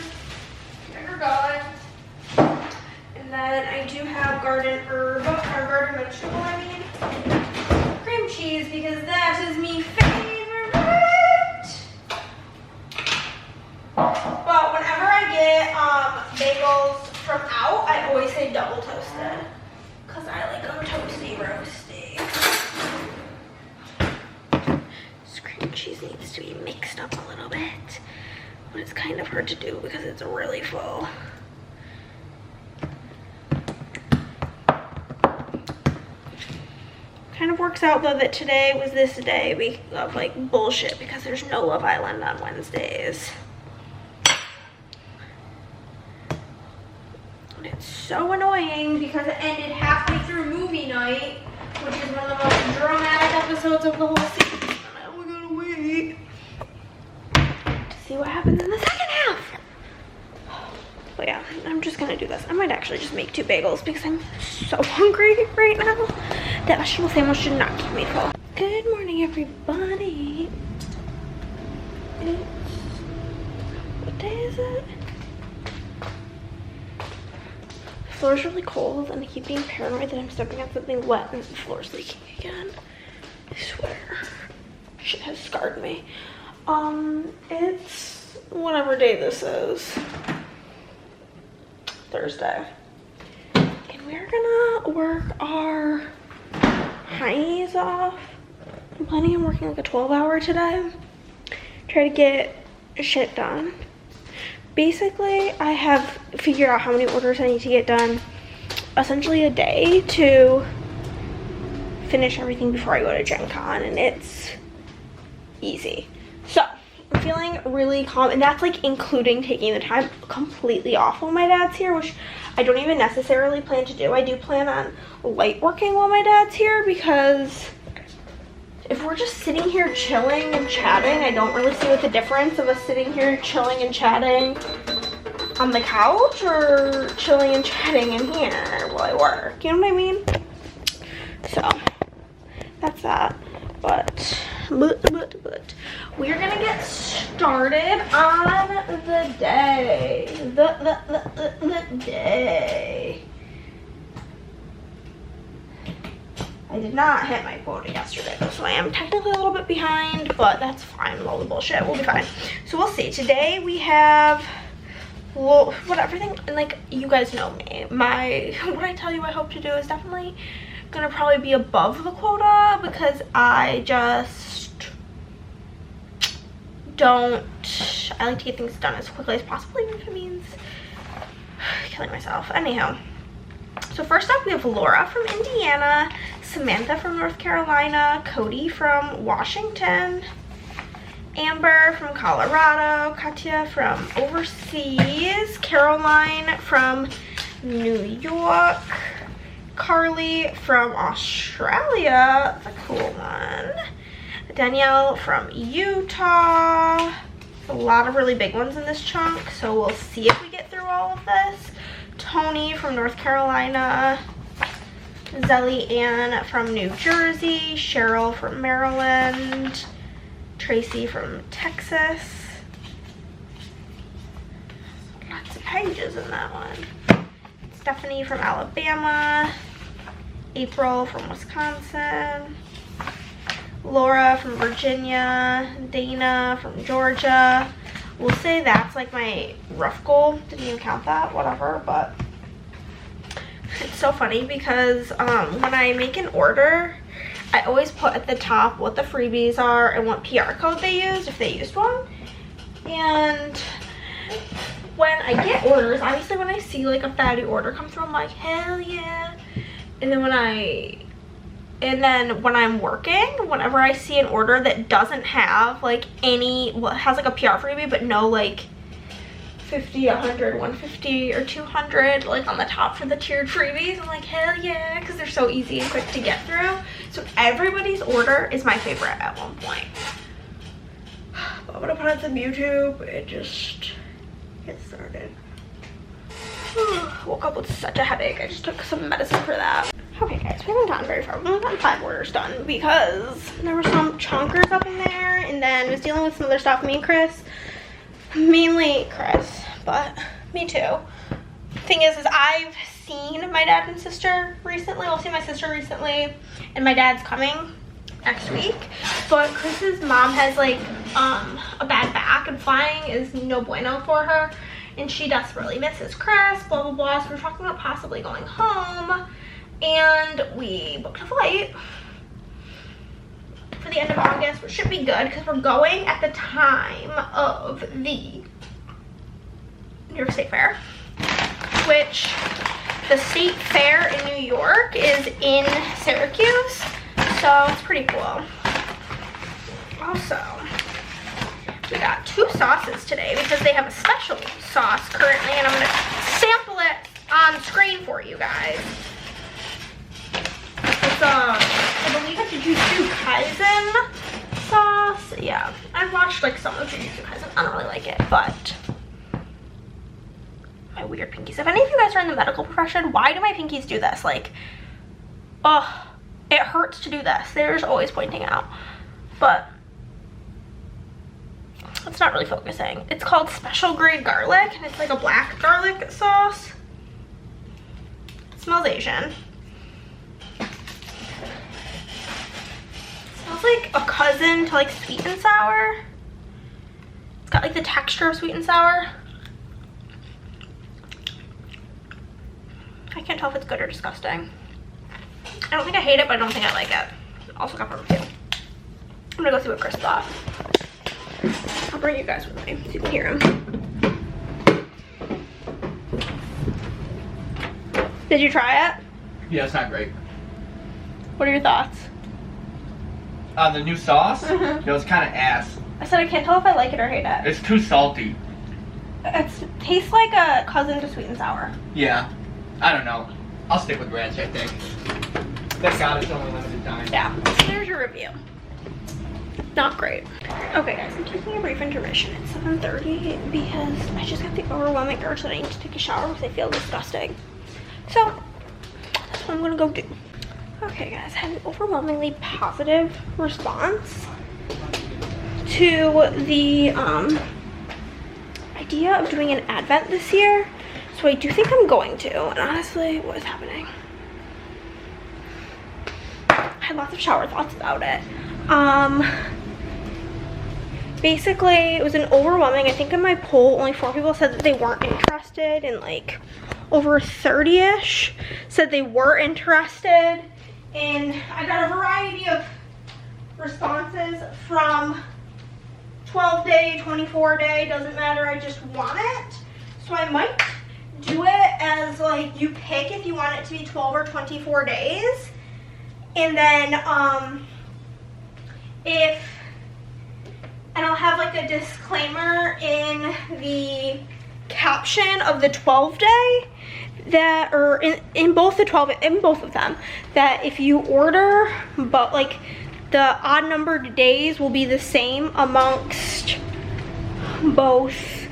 There we go. And then I do have garden herb, or garden vegetable, I mean, cream cheese, because that is my favorite. But whenever I get bagels from out, I always say double toasted, because I like them toasty, roasty. This cream cheese needs to be mixed up a little bit, but it's kind of hard to do because it's really full. Kind of works out though that today was this day of like bullshit because there's no Love Island on Wednesdays. it's so annoying because it ended halfway through movie night, which is one of the most dramatic episodes of the whole season. And we gotta wait to see what happens in the second half. But yeah, I'm just gonna do this. I might actually just make 2 bagels because I'm so hungry right now. That vegetable sandwich did not keep me full. Good morning, everybody. What day is it? The floor's really cold and I keep being paranoid that I'm stepping on something wet and the floor's leaking again. I swear. Shit has scarred me. It's whatever day this is. Thursday. And we're gonna work our heinies off. I'm planning on working like a 12-hour today. Try to get shit done. Basically, I have figured out how many orders I need to get done essentially a day to finish everything before I go to Gen Con, and it's easy. So, I'm feeling really calm, and that's like including taking the time completely off while my dad's here, which I don't even necessarily plan to do. I do plan on light working while my dad's here because if we're just sitting here chilling and chatting, I don't really see what the difference of us sitting here chilling and chatting on the couch or chilling and chatting in here while I work. You know what I mean? So, that's that. But we're gonna get started on the day. The day. I did not hit my quota yesterday, so I am technically a little bit behind, but that's fine with all the bullshit. We'll be fine. So we'll see. Today we have, well, what everything, and like, you guys know me. What I tell you I hope to do is definitely gonna probably be above the quota because I just don't, I like to get things done as quickly as possible, even if it means killing myself. Anyhow. So first up, we have Laura from Indiana, Samantha from North Carolina, Cody from Washington, Amber from Colorado, Katya from overseas, Caroline from New York, Carly from Australia, that's a cool one, Danielle from Utah, a lot of really big ones in this chunk, so we'll see if we get through all of this. Tony from North Carolina, Zelly Ann from New Jersey, Cheryl from Maryland, Tracy from Texas. Lots of pages in that one. Stephanie from Alabama, April from Wisconsin, Laura from Virginia, Dana from Georgia. We'll say that's like my rough goal. Didn't even count that, whatever, but it's so funny because when I make an order, I always put at the top what the freebies are and what PR code they used, if they used one. And when I get orders, obviously when I see like a fatty order come through, I'm like, hell yeah. And then when I'm working, whenever I see an order that doesn't have like any, well, it has like a PR freebie, but no like 50, 100, 150, or 200 like on the top for the tiered freebies, I'm like, hell yeah, because they're so easy and quick to get through. So everybody's order is my favorite at one point. But I'm gonna put on some YouTube and just get started. Woke up with such a headache. I just took some medicine for that. Okay guys, we haven't gotten very far. We've only gotten 5 orders done because there were some chonkers up in there, and then I was dealing with some other stuff. Me and Chris, mainly Chris, but me too. Thing is I've seen my dad and sister recently. I'll see my sister recently, and my dad's coming next week. But Chris's mom has like a bad back, and flying is no bueno for her, and she desperately misses Chris, blah blah blah. So we're talking about possibly going home. And we booked a flight for the end of August, which should be good because we're going at the time of the New York State Fair, which the State Fair in New York is in Syracuse, so it's pretty cool. Also, we got 2 sauces today because they have a special sauce currently, and I'm going to sample it on on screen for you guys. It's I believe it's a Jujutsu Kaisen sauce. Yeah, I've watched like some of Jujutsu Kaisen. I don't really like it, but my weird pinkies. If any of you guys are in the medical profession, why do my pinkies do this? Like, oh, it hurts to do this. They're just always pointing out, but it's not really focusing. It's called Special Grade Garlic, and it's like a black garlic sauce. It smells Asian. It smells like a cousin to like sweet and sour. It's got like the texture of sweet and sour. I can't tell if it's good or disgusting. I don't think I hate it, but I don't think I like it. Also got from 2. I'm gonna go see what Chris thought. I'll bring you guys with me so you can hear him. Did you try it? Yeah, it's not great. What are your thoughts? The new sauce? It was kind of ass. I said I can't tell if I like it or hate it. It's too salty. It tastes like a cousin to sweet and sour. Yeah. I don't know. I'll stick with ranch, I think. Thank God it's only limited time. Yeah. There's your review. Not great. Okay guys, I'm taking a brief intermission at 7:30 because I just got the overwhelming urge that I need to take a shower because I feel disgusting. So that's what I'm gonna go do. Okay guys, I had an overwhelmingly positive response to the idea of doing an advent this year. So I do think I'm going to, and honestly, what is happening? I had lots of shower thoughts about it. Basically, it was an overwhelming, I think in my poll, only 4 people said that they weren't interested, and like over 30-ish said they were interested. And I got a variety of responses from 12-day, 24-day, doesn't matter, I just want it. So I might do it as like you pick if you want it to be 12 or 24 days. And then and I'll have like a disclaimer in the caption of the 12-day that, or in both the 12, in both of them, that if you order, but like the odd numbered days will be the same amongst both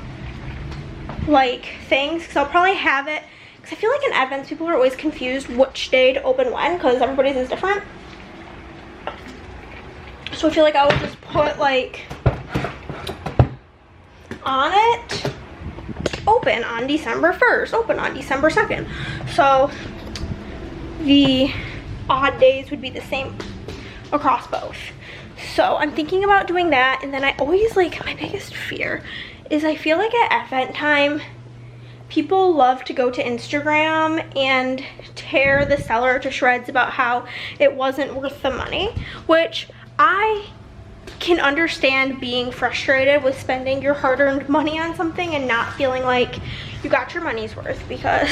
like things, because I'll probably have it, because I feel like in Advents people are always confused which day to open when, because everybody's is different. So I feel like I will just put like on it, open on December 1st, open on December 2nd. So the odd days would be the same across both. So I'm thinking about doing that. And then I always like, my biggest fear is I feel like at Advent time, people love to go to Instagram and tear the seller to shreds about how it wasn't worth the money, which I can understand being frustrated with spending your hard-earned money on something and not feeling like you got your money's worth, because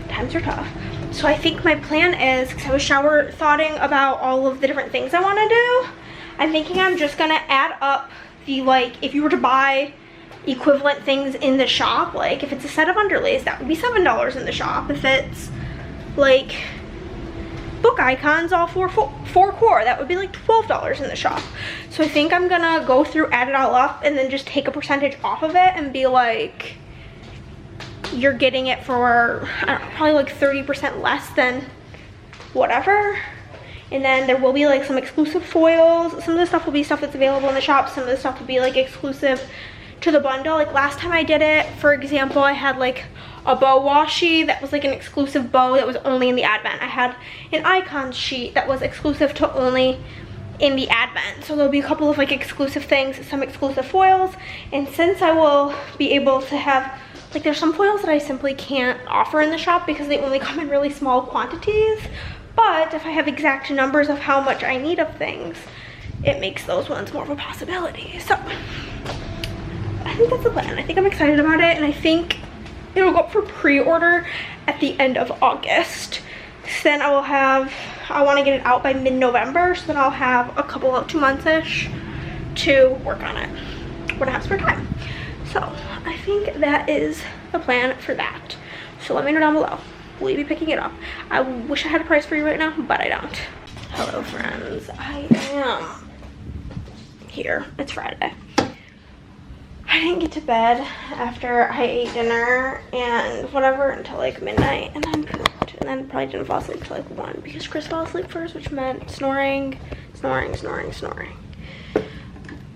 times are tough. So I think my plan is, because I was shower thoughting about all of the different things I want to do, I'm thinking I'm just gonna add up the, like, if you were to buy equivalent things in the shop, like if it's a set of underlays, that would be $7 in the shop. If it's like book icons, all four core, that would be like $12 in the shop. So I think I'm gonna go through, add it all up, and then just take a percentage off of it and be like, you're getting it for, I don't know, probably like 30% less than whatever. And then there will be like some exclusive foils. Some of the stuff will be stuff that's available in the shop. Some of the stuff will be like exclusive to the bundle. Like last time I did it, for example, I had like a bow washi that was like an exclusive bow that was only in the Advent. I had an icon sheet that was exclusive to only in the Advent. So there'll be a couple of like exclusive things, some exclusive foils. And since I will be able to have, like, there's some foils that I simply can't offer in the shop because they only come in really small quantities. But if I have exact numbers of how much I need of things, it makes those ones more of a possibility. So I think that's the plan. I think I'm excited about it, and I think it'll go up for pre-order at the end of August. So then I will have, I want to get it out by mid-November, so then I'll have a couple of 2 months-ish to work on it when I have spare time. So I think that is the plan for that. So let me know down below. Will you be picking it up? I wish I had a price for you right now, but I don't. Hello friends, I am here. It's Friday. I didn't get to bed after I ate dinner and whatever until like midnight, and then pooped, and then probably didn't fall asleep till like 1 because Chris fell asleep first, which meant snoring. Ugh.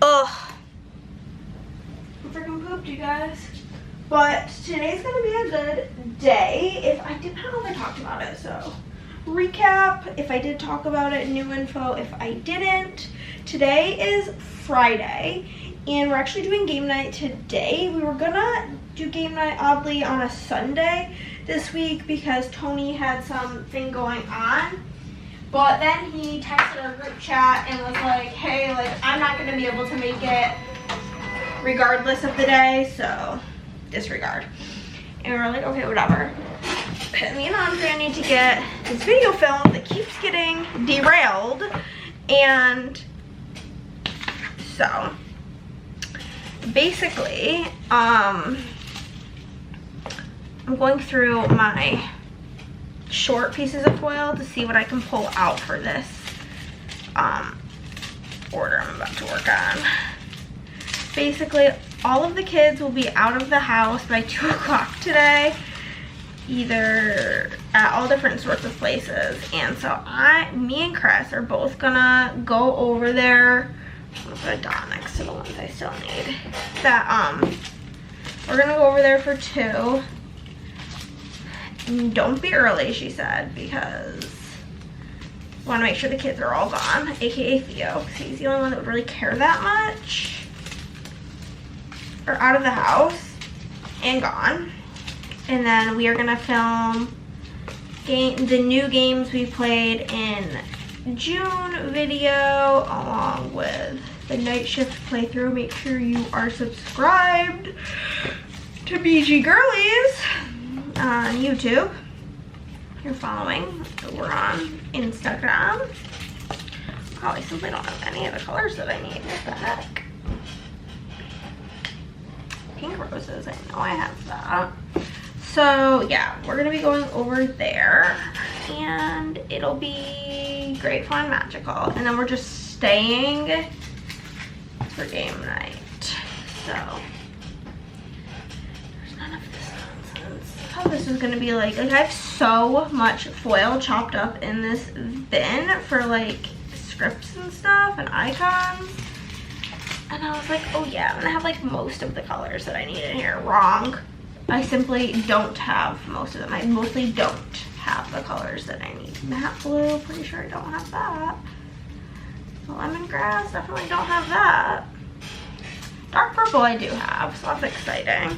I freaking pooped, you guys. But today's gonna be a good day. I don't know if I talked about it, so recap. If I did talk about it, new info. If I didn't, today is Friday, and we're actually doing game night today. We were gonna do game night oddly on a Sunday this week because Tony had something going on. But then he texted our group chat and was like, hey, like, I'm not gonna be able to make it regardless of the day, so disregard. And we were like, okay, whatever. Me and Andrea need to get this video film that keeps getting derailed. And so basically, I'm going through my short pieces of foil to see what I can pull out for this order I'm about to work on. Basically, all of the kids will be out of the house by 2 o'clock today, either at all different sorts of places. And so me and Chris are both gonna go over there. I'm gonna put a dot next to the ones I still need. We're gonna go over there for 2. And don't be early, she said, because I want to make sure the kids are all gone, aka Theo, because he's the only one that would really care that much. Or out of the house and gone. And then we are gonna film the new games we played in June video, along with the night shift playthrough. Make sure you are subscribed to BG Girlies on YouTube. If you're following, we're on Instagram. Oh, I simply don't have any of the colors that I need. What the heck? Pink roses, I know I have that. So yeah, we're gonna be going over there and it'll be great, fun, magical. And then we're just staying for game night. So there's none of this nonsense. I thought this was gonna be like I have so much foil chopped up in this bin for like scripts and stuff and icons. And I was like, oh yeah, I'm gonna have like most of the colors that I need in here. Wrong. I simply don't have most of them. I mostly don't have the colors that I need. Matte blue, pretty sure I don't have that. Lemongrass, definitely don't have that. Dark purple I do have, so that's exciting. I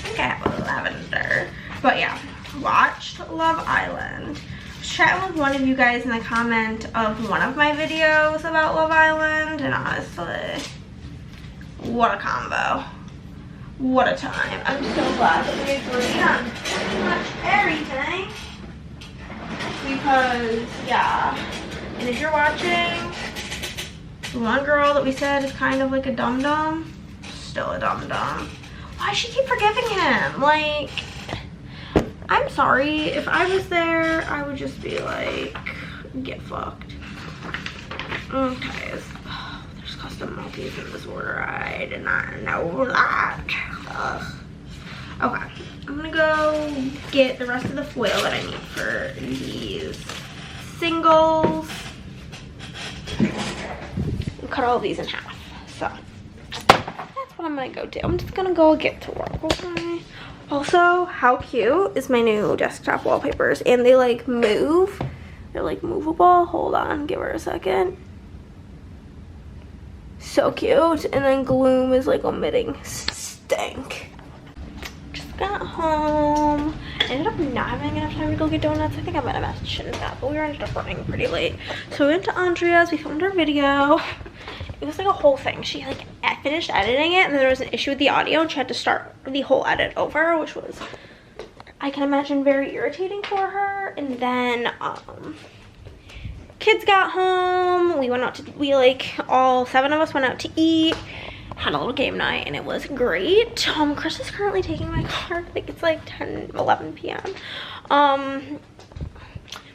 think I have a lavender. But yeah, watched Love Island. Chatting with one of you guys in the comment of one of my videos about Love Island, and honestly, what a combo. What a time. I'm so glad that we agreed on pretty much everything. Because, yeah. And if you're watching, the one girl that we said is kind of like a dum-dum, still a dum-dum. Why does she keep forgiving him? Like, I'm sorry, if I was there, I would just be like, get fucked. Okay, there's custom multis in this order. I did not know that. Ugh. Okay, I'm gonna go get the rest of the foil that I need for these singles. And cut all of these in half. So, that's what I'm gonna go do. I'm just gonna go get to work, okay? Also, how cute is my new desktop wallpapers? And they like move. They're like movable. Hold on, give her a second. So cute. And then Gloom is like omitting stink. Just got home. Ended up not having enough time to go get donuts. I think I might have mentioned that, but we ended up running pretty late. So we went to Andrea's. We filmed our video. It was like a whole thing. She like finished editing it, and then there was an issue with the audio, and she had to start the whole edit over, which was, I can imagine, very irritating for her. And then kids got home. We went out to, all 7 of us went out to eat, had a little game night and it was great. Chris is currently taking my car. I think it's like 10-11 p.m. I'm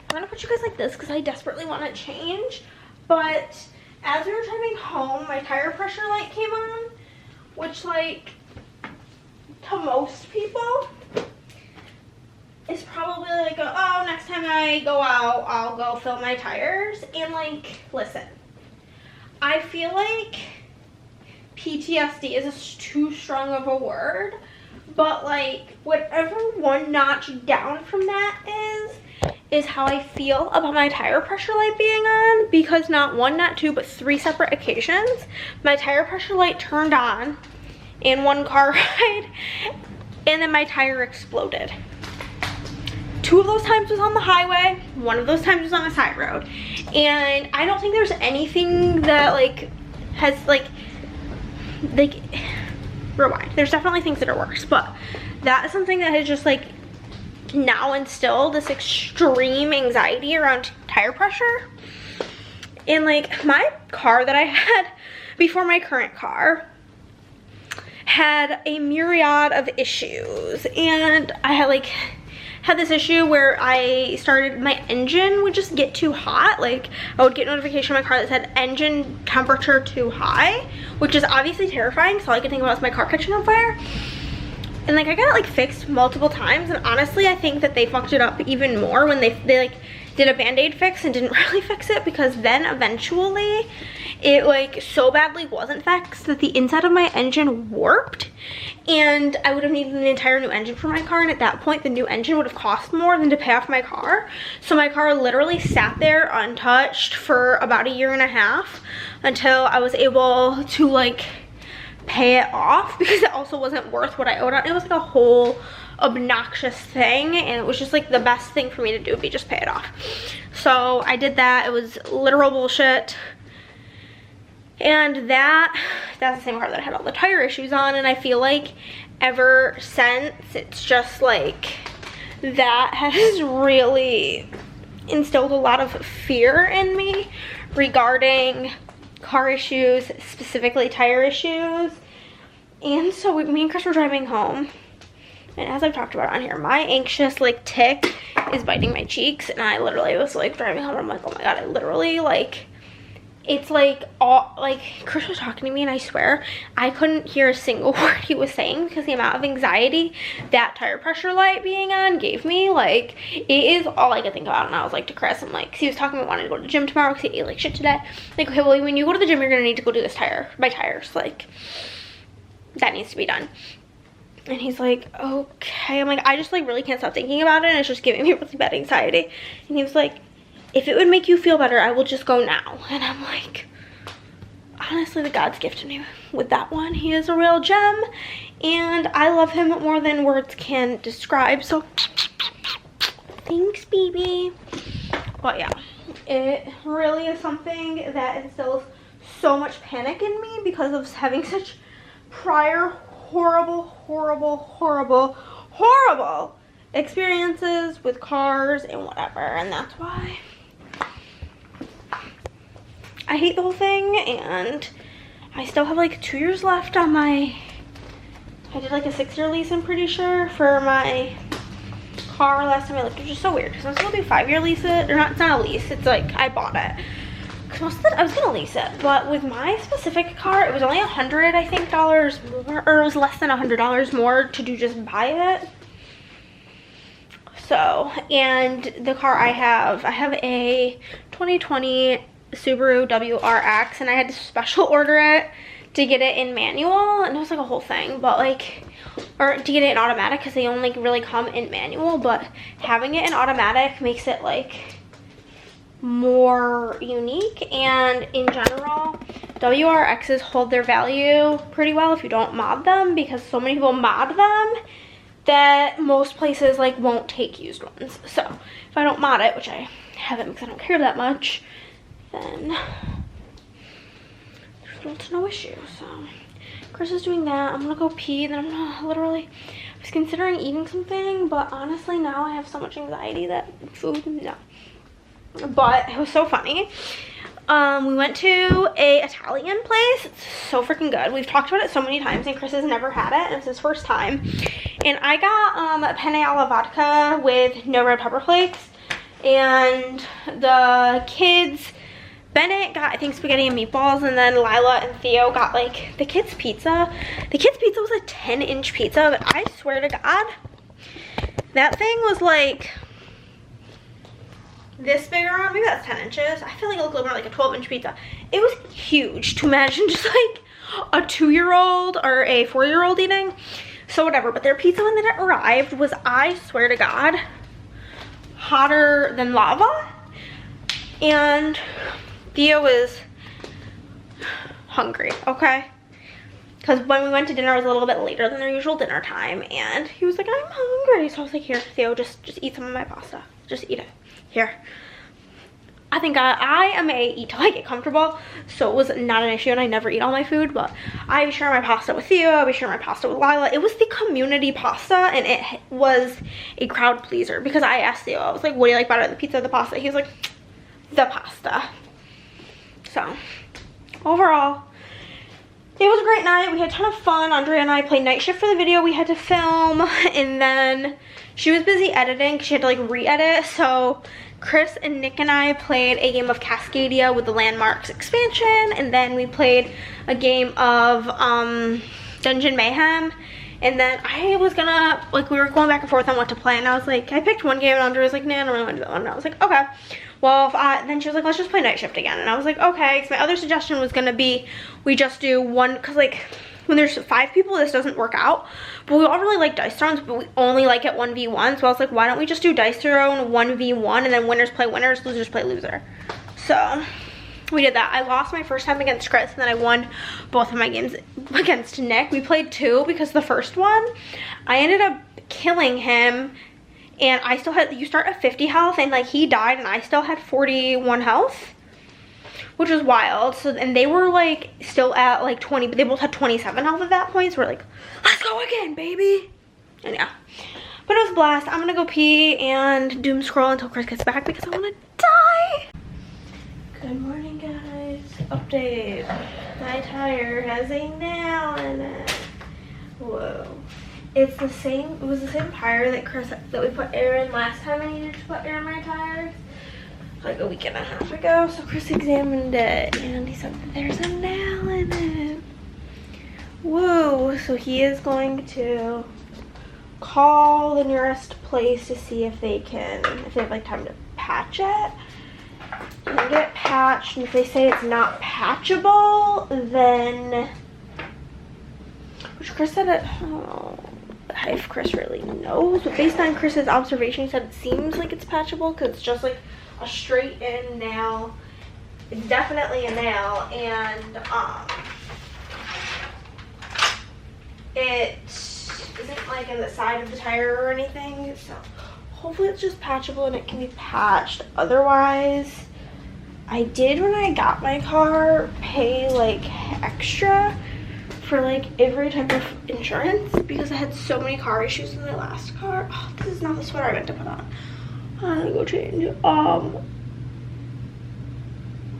gonna put you guys like this because I desperately want to change, but as we were driving home, my tire pressure light came on, which, like, to most people is probably like oh, next time I go out I'll go fill my tires. And like, listen, I feel like PTSD is too strong of a word, but like whatever one notch down from that is how I feel about my tire pressure light being on, because not one, not two, but 3 separate occasions my tire pressure light turned on in one car ride and then my tire exploded. 2 of those times was on the highway, 1 of those times was on a side road. And I don't think there's anything that like has like rewind. There's definitely things that are worse, but that is something that has just like now instilled this extreme anxiety around tire pressure. And like my car that I had before my current car had a myriad of issues, and I had this issue where I started, my engine would just get too hot. Like I would get notification on my car that said engine temperature too hhigh, which is obviously terrifying, so all I could think about was my car catching on fire. And like I got it like fixed multiple times, and honestly I think that they fucked it up even more when they like did a band-aid fix and didn't really fix it, because then eventually it like so badly wasn't fixed that the inside of my engine warped, and I would have needed an entire new engine for my car, and at that point the new engine would have cost more than to pay off my car. So my car literally sat there untouched for about 1.5 years until I was able to like pay it off, because it also wasn't worth what I owed on. It was like a whole obnoxious thing, and it was just like the best thing for me to do would be just pay it off. So I did that. It was literal bullshit. And that's the same car that I had all the tire issues on, and I feel like ever since it's just like that has really instilled a lot of fear in me regarding car issues, specifically tire issues. And so me and Chris were driving home, and as I've talked about on here, my anxious like tick is biting my cheeks, and I literally was like driving home, I'm like, oh my god, I literally like, it's like all like Chris was talking to me and I swear I couldn't hear a single word he was saying because the amount of anxiety that tire pressure light being on gave me. Like it is all I could think about. And I was like to Chris, I'm like, 'cause he was talking about wanting to go to the gym tomorrow because he ate like shit today. Like, okay, well when you go to the gym you're gonna need to go do this my tires, like that needs to be done. And he's like, okay. I'm like, I just like really can't stop thinking about it, and it's just giving me really bad anxiety. And he was like, if it would make you feel better, I will just go now. And I'm like, honestly, the God's gifted me with that one. He is a real gem, and I love him more than words can describe. So thanks, baby. But yeah, it really is something that instills so much panic in me because of having such prior horrible experiences with cars and whatever. And that's why I hate the whole thing. And I still have like 2 years left on my, I did like a 6-year lease, I'm pretty sure, for my car last time I looked, which is so weird because I'm supposed to do 5-year lease it, or not, it's not a lease, it's like I bought it. Cause I was gonna lease it, but with my specific car, it was only $100, I think, dollars more, or it was less than $100 more to do just buy it. So, and the car I have a 2020 Subaru WRX, and I had to special order it to get it in manual, and it was like a whole thing, but like, or to get it in automatic because they only really come in manual, but having it in automatic makes it like more unique. And in general, WRXs hold their value pretty well if you don't mod them, because so many people mod them that most places like won't take used ones. So if I don't mod it, which I haven't because I don't care that much, then there's no issue. So Chris is doing that. I'm gonna go pee, then I'm gonna literally, I was considering eating something, but honestly now I have so much anxiety that food, no. But it was so funny. We went to a Italian place. It's so freaking good. We've talked about it so many times and Chris has never had it and it's his first time. And I got penne alla vodka with no red pepper flakes. And the kids, Bennett got, I think, spaghetti and meatballs, and then Lila and Theo got like the kids pizza. The kids pizza was a 10-inch pizza, but I swear to God, that thing was like this big around, maybe that's 10 inches. I feel like it looked more like a 12-inch pizza. It was huge to imagine just like a 2-year-old or a 4-year-old eating. So whatever, but their pizza when it arrived was, I swear to God, hotter than lava. And Theo was hungry, okay? Because when we went to dinner, it was a little bit later than their usual dinner time, and he was like, I'm hungry. So I was like, here, Theo, just eat some of my pasta. Just eat it. Here. I think I am a eat till I get comfortable, so it was not an issue, and I never eat all my food, but I share my pasta with Theo, I share my pasta with Lila. It was the community pasta, and it was a crowd pleaser, because I asked Theo, I was like, what do you like better, the pizza or the pasta? He was like, the pasta. So, overall, it was a great night. We had a ton of fun. Andrea and I played night shift for the video we had to film, and then she was busy editing because she had to like re-edit, so Chris and Nick and I played a game of Cascadia with the Landmarks expansion, and then we played a game of Dungeon Mayhem, and then I was gonna, like, we were going back and forth on what to play, and I was like, I picked one game, and Andrea was like, nah, I don't really want to do that one, and I was like, okay. Well, then she was like, let's just play night shift again, and I was like, okay, because my other suggestion was gonna be we just do one, because like when there's 5 people, this doesn't work out, but we all really like dice thrones, but we only like it 1v1, so I was like, why don't we just do dice throne 1v1, and then winners play winners, losers play loser. So we did that. I lost my first time against Chris, and then I won both of my games against Nick. We played 2 because the first one I ended up killing him, and I still had, you start at 50 health, and like he died and I still had 41 health, which was wild. So, and they were like still at like 20, but they both had 27 health at that point, so we're like, let's go again, baby. And yeah, but it was a blast. I'm gonna go pee and doom scroll until Chris gets back because I want to die. Good morning, guys. Update. My tire has a nail in it. Whoa. It's the same, it was the same tire that we put air in last time I needed to put air in my tires, like a week and a half ago. So Chris examined it and he said that there's a nail in it. Whoa, so he is going to call the nearest place to see if they have like time to patch it. And get it patched, and if they say it's not patchable, then, which Chris said it, oh, if Chris really knows, but based on Chris's observation, he said it seems like it's patchable because it's just like a straight in nail. It's definitely a nail, and it isn't like in the side of the tire or anything, so hopefully it's just patchable and it can be patched. Otherwise, I did, when I got my car, pay like extra for like every type of insurance because I had so many car issues in my last car. Oh, this is not the sweater I meant to put on. I'm gonna go change it. I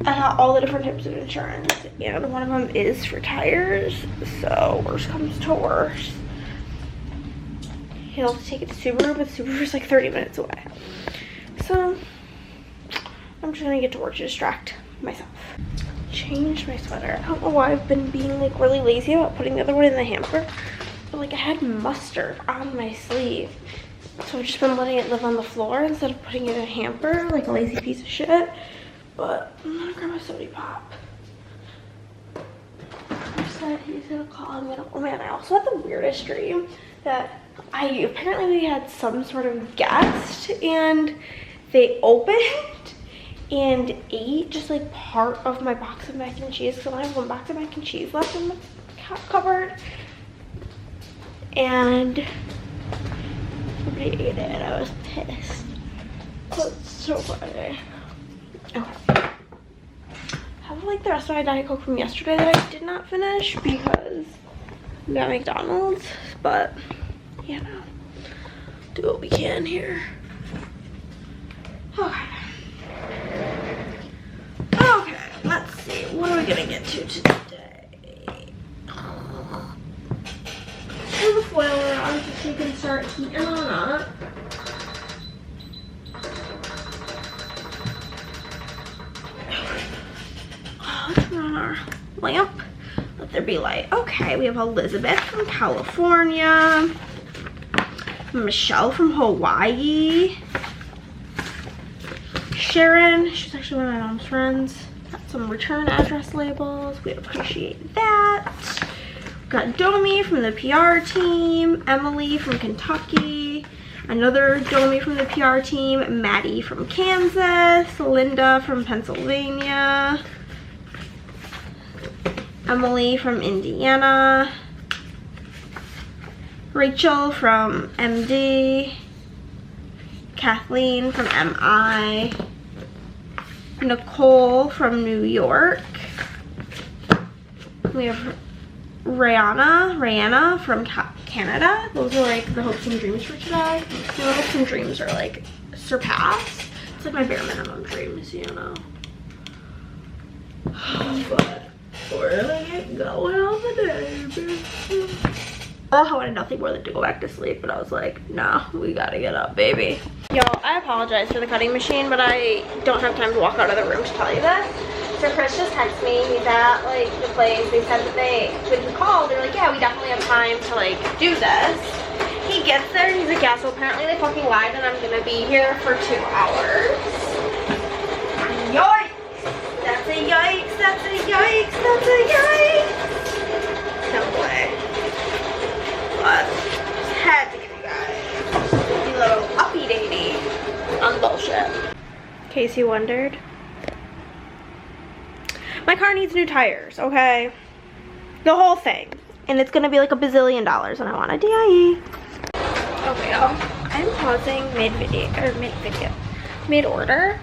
got all the different types of insurance, and one of them is for tires, so worst comes to worst, he'll have to take it to Subaru, but Subaru's like 30 minutes away. So I'm just gonna get to work to distract myself. Changed my sweater. I don't know why I've been being like really lazy about putting the other one in the hamper, but like I had mustard on my sleeve, so I've just been letting it live on the floor instead of putting it in a hamper like a lazy piece of shit. But I'm gonna grab a soda pop. He said he's gonna call me. Oh man, I also had the weirdest dream that apparently we had some sort of guest and they opened and ate just like part of my box of mac and cheese, because I have one box of mac and cheese left in the cupboard, and somebody ate it and I was pissed. That's so funny. Okay, I have like the rest of my Diet Coke from yesterday that I did not finish because we got McDonald's, but you know, do what we can here. Okay. what are we gonna get to today? Turn the foil around so you can start heating on up. Let's turn on our lamp. Let there be light. Okay, we have Elizabeth from California. Michelle from Hawaii. Sharon, she's actually one of my mom's friends. Got some return address labels. We appreciate that. Got Domi from the PR team. Emily from Kentucky. Another Domi from the PR team. Maddie from Kansas. Linda from Pennsylvania. Emily from Indiana. Rachel from MD. Kathleen from MI. Nicole from New York. We have Rihanna from Canada. Those are like the hopes and dreams for today. The hopes and dreams are like surpassed. It's like my bare minimum dreams, you know. But we're gonna get going on the day, baby. I wanted nothing more than to go back to sleep, but I was like, no, we gotta get up, baby. Y'all, I apologize for the cutting machine, but I don't have time to walk out of the room to tell you this. So Chris just texted me, he's at like the place. They said that when he called, they were like, yeah, we definitely have time to like do this. He gets there and he's like, yeah, so apparently they fucking lied and I'm gonna be here for 2 hours. Yikes! That's a yikes, that's a yikes, that's a yikes! No way. But just had to give you guys a little uppy-datey on bullshit. In case you wondered. My car needs new tires, okay? The whole thing. And it's gonna be like $1 bazillion and I want a DIE. Okay, y'all. I'm pausing mid-order.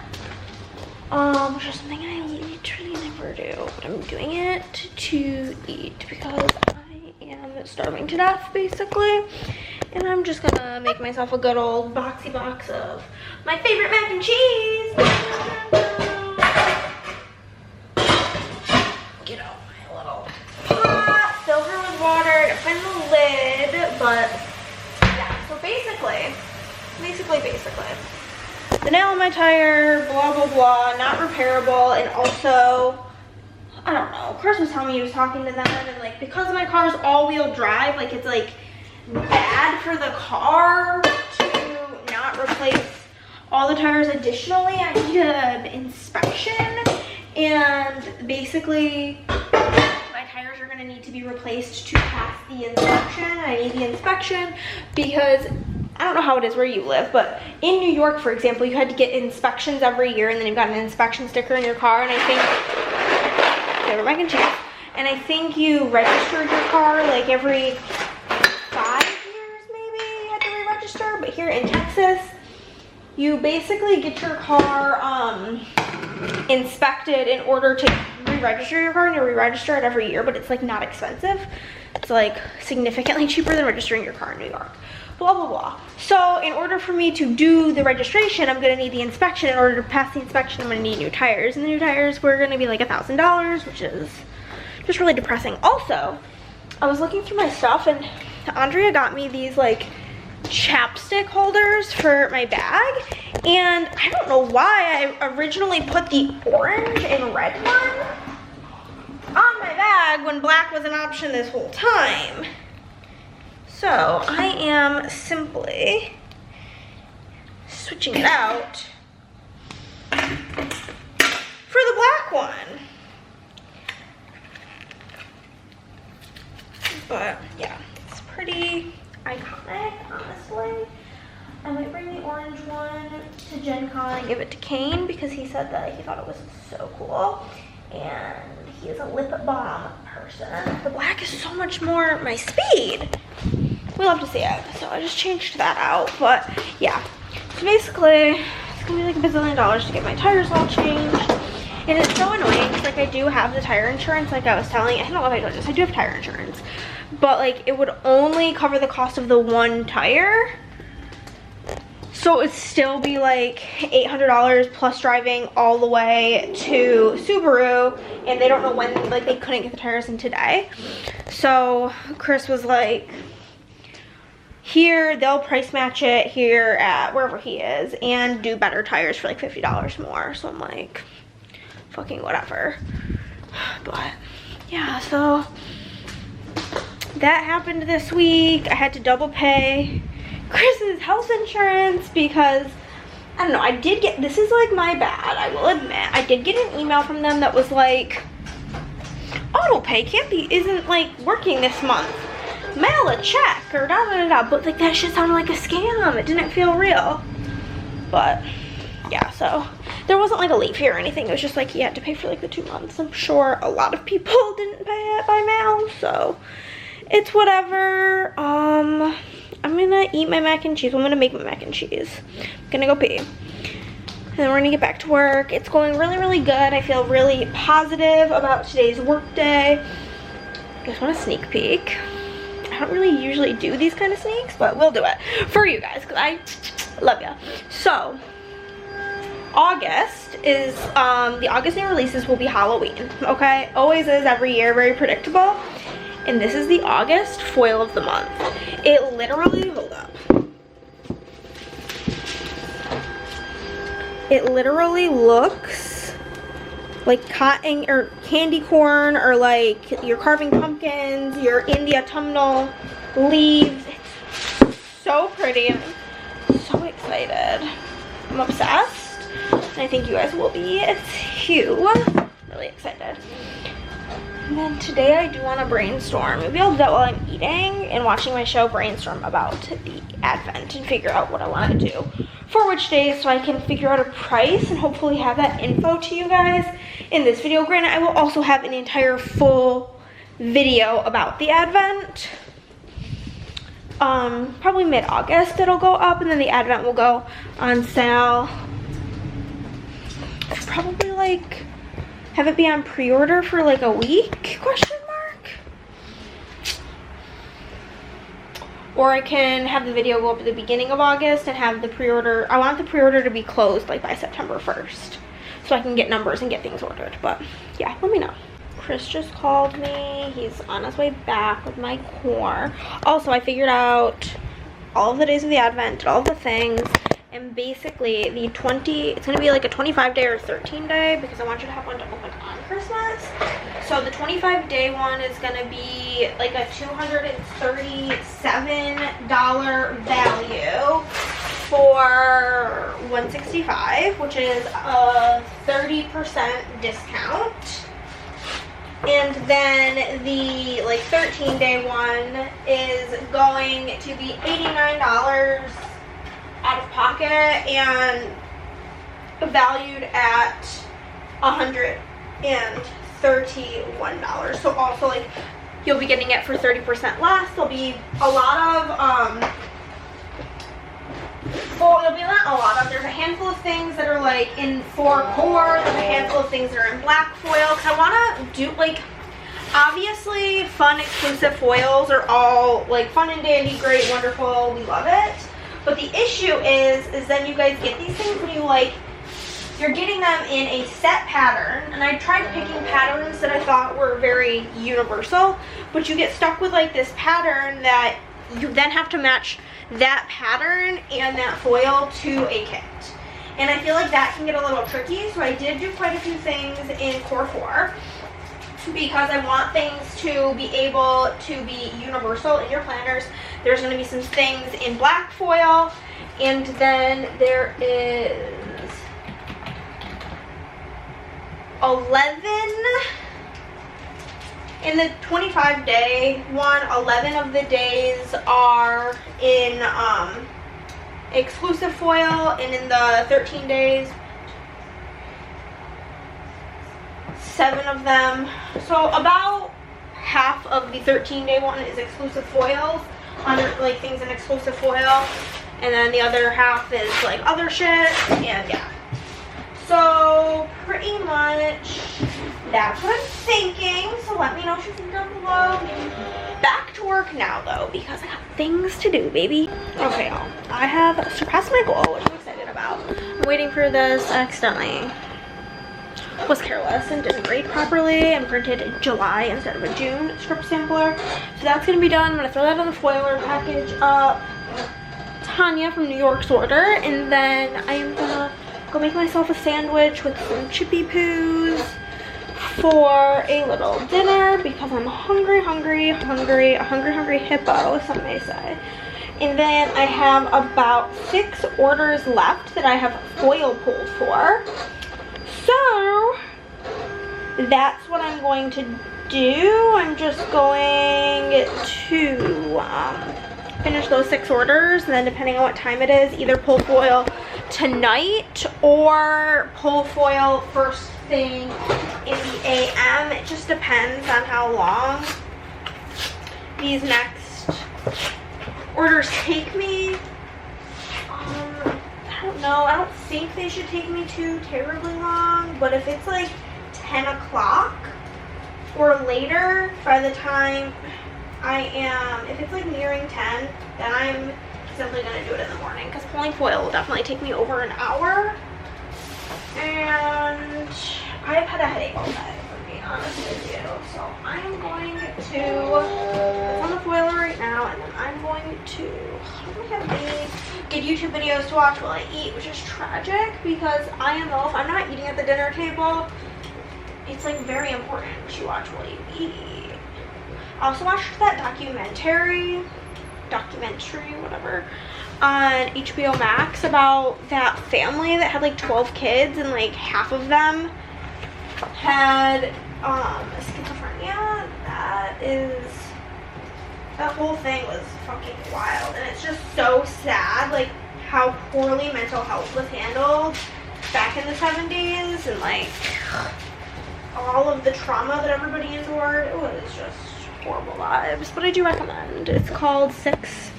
Which is something I literally never do. But I'm doing it to eat because I am starving to death, basically. And I'm just gonna make myself a good old boxy box of my favorite mac and cheese. Get out my little pot, fill her with water to find the lid, but yeah, so basically, the nail on my tire, blah, blah, blah, not repairable, and also, I don't know, Chris was telling me he was talking to them, and like, because my car's all-wheel drive, like, it's like bad for the car to not replace all the tires additionally. I need an inspection. And basically, my tires are gonna need to be replaced to pass the inspection. I need the inspection because I don't know how it is where you live, but in New York, for example, you had to get inspections every year, and then you've got an inspection sticker in your car. And I think, favorite mac and cheese, and I think you registered your car like every 5 years, maybe you had to re-register. But here in Texas, you basically get your car inspected in order to re-register your car, and you re-register it every year, but it's like not expensive. It's like significantly cheaper than registering your car in New York. Blah, blah, blah. So in order for me to do the registration, I'm gonna need the inspection. In order to pass the inspection, I'm gonna need new tires, and the new tires were gonna be like $1,000, which is just really depressing. Also, I was looking through my stuff, and Andrea got me these like chapstick holders for my bag, and I don't know why I originally put the orange and red one on my bag when black was an option this whole time. So I am simply switching it out for the black one. But yeah, it's pretty iconic, honestly. I might bring the orange one to Gen Con and give it to Kane because he said that he thought it was so cool. And he is a lip balm person. The black is so much more my speed. We love to see it. So I just changed that out. But yeah. So basically, it's gonna be like $1 bazillion to get my tires all changed. And it's so annoying because like I do have the tire insurance, like I was telling you. I don't know if I told you this, I do have tire insurance. But like it would only cover the cost of the one tire. So it'd still be like $800 plus driving all the way to Subaru, and they don't know when, like they couldn't get the tires in today. So Chris was like, here, they'll price match it here at wherever he is and do better tires for like $50 more. So I'm like, fucking whatever. But yeah, so that happened this week. I had to double pay Chris's health insurance because, I don't know, I did get, this is like my bad, I will admit, I did get an email from them that was like, auto pay isn't like working this month, mail a check or da da da da, but like that shit sounded like a scam. It didn't feel real. But yeah, so there wasn't like a late fee or anything. It was just like you had to pay for like the 2 months. I'm sure a lot of people didn't pay it by mail, so it's whatever. I'm gonna eat my mac and cheese. I'm gonna make my mac and cheese. I'm gonna go pee. And then we're gonna get back to work. It's going really, really good. I feel really positive about today's work day. You guys want a sneak peek? I don't really usually do these kind of sneaks, but we'll do it for you guys because I love ya. So, August is, the August new releases will be Halloween, okay? Always is every year, very predictable. And this is the August foil of the month. It literally, hold up. It literally looks like cotton or candy corn, or like you're carving pumpkins, you're in the autumnal leaves. It's so pretty and I'm so excited. I'm obsessed. And I think you guys will be too. Really excited. And then today I do want to brainstorm. Maybe I'll do that while I'm eating and watching my show, brainstorm about the Advent and figure out what I want to do for which days so I can figure out a price and hopefully have that info to you guys in this video. Granted, I will also have an entire full video about the Advent. Probably mid-August it'll go up, and then the Advent will go on sale. Probably like have it be on pre-order for like a week, question mark? Or I can have the video go up at the beginning of August and have the pre-order, I want the pre-order to be closed like by September 1st. So I can get numbers and get things ordered, but yeah, let me know. Chris just called me, he's on his way back with my core. Also, I figured out all of the days of the Advent, all of the things. And basically, it's going to be like a 25-day or 13-day because I want you to have one to open on Christmas. So the 25-day one is going to be like a $237 value for $165, which is a 30% discount. And then the like 13-day one is going to be $89 out of pocket and valued at $131. So also like you'll be getting it for 30% less. There'll be a lot of there's a handful of things that are like in 4 core, there's a handful of things that are in black foil, because I want to do like, obviously fun exclusive foils are all like fun and dandy, great, wonderful, we love it. But the issue is then you guys get these things and you're getting them in a set pattern, and I tried picking patterns that I thought were very universal, but you get stuck with like this pattern that you then have to match that pattern and that foil to a kit. And I feel like that can get a little tricky, so I did do quite a few things in Core 4 because I want things to be able to be universal in your planners. There's going to be some things in black foil, and then there is 11 in the 25-day one. 11 of the days are in exclusive foil, and in the 13 days 7 of them. So about half of the 13-day one is exclusive foils, under like things in exclusive foil, and then the other half is like other shit. And yeah, so pretty much that's what I'm thinking. So let me know what you think down below. Back to work now though, because I got things to do, baby. Okay, y'all. I have surpassed my goal, which I'm excited about. I'm waiting for this. I accidentally was careless and didn't grade properly and printed July instead of a June script sampler. So that's gonna be done. I'm gonna throw that on the foiler, package up Tanya from New York's order, and then I am gonna go make myself a sandwich with some chippy poos for a little dinner because I'm hungry hippo, some may say. And then I have about 6 orders left that I have foil pulled for. So that's what I'm going to do. I'm just going to finish those 6 orders, and then depending on what time it is, either pull foil tonight or pull foil first thing in the AM. It just depends on how long these next orders take me. I don't know. I don't think they should take me too terribly long, but if it's like 10 o'clock or later by the time if it's like nearing 10, then I'm simply going to do it in the morning, because pulling foil will definitely take me over an hour. And I've had a headache all day, for being honest with you. So I am going to, it's on the foiler right now, and then I'm going to, look at me, get YouTube videos to watch while I eat, which is tragic because if I'm not eating at the dinner table, it's like very important to watch while you eat. I also watched that documentary, whatever, on HBO Max about that family that had like 12 kids, and like half of them had schizophrenia. That whole thing was fucking wild, and it's just so sad, like how poorly mental health was handled back in the 70s, and like all of the trauma that everybody endured. It was just horrible lives, but I do recommend. It's called Six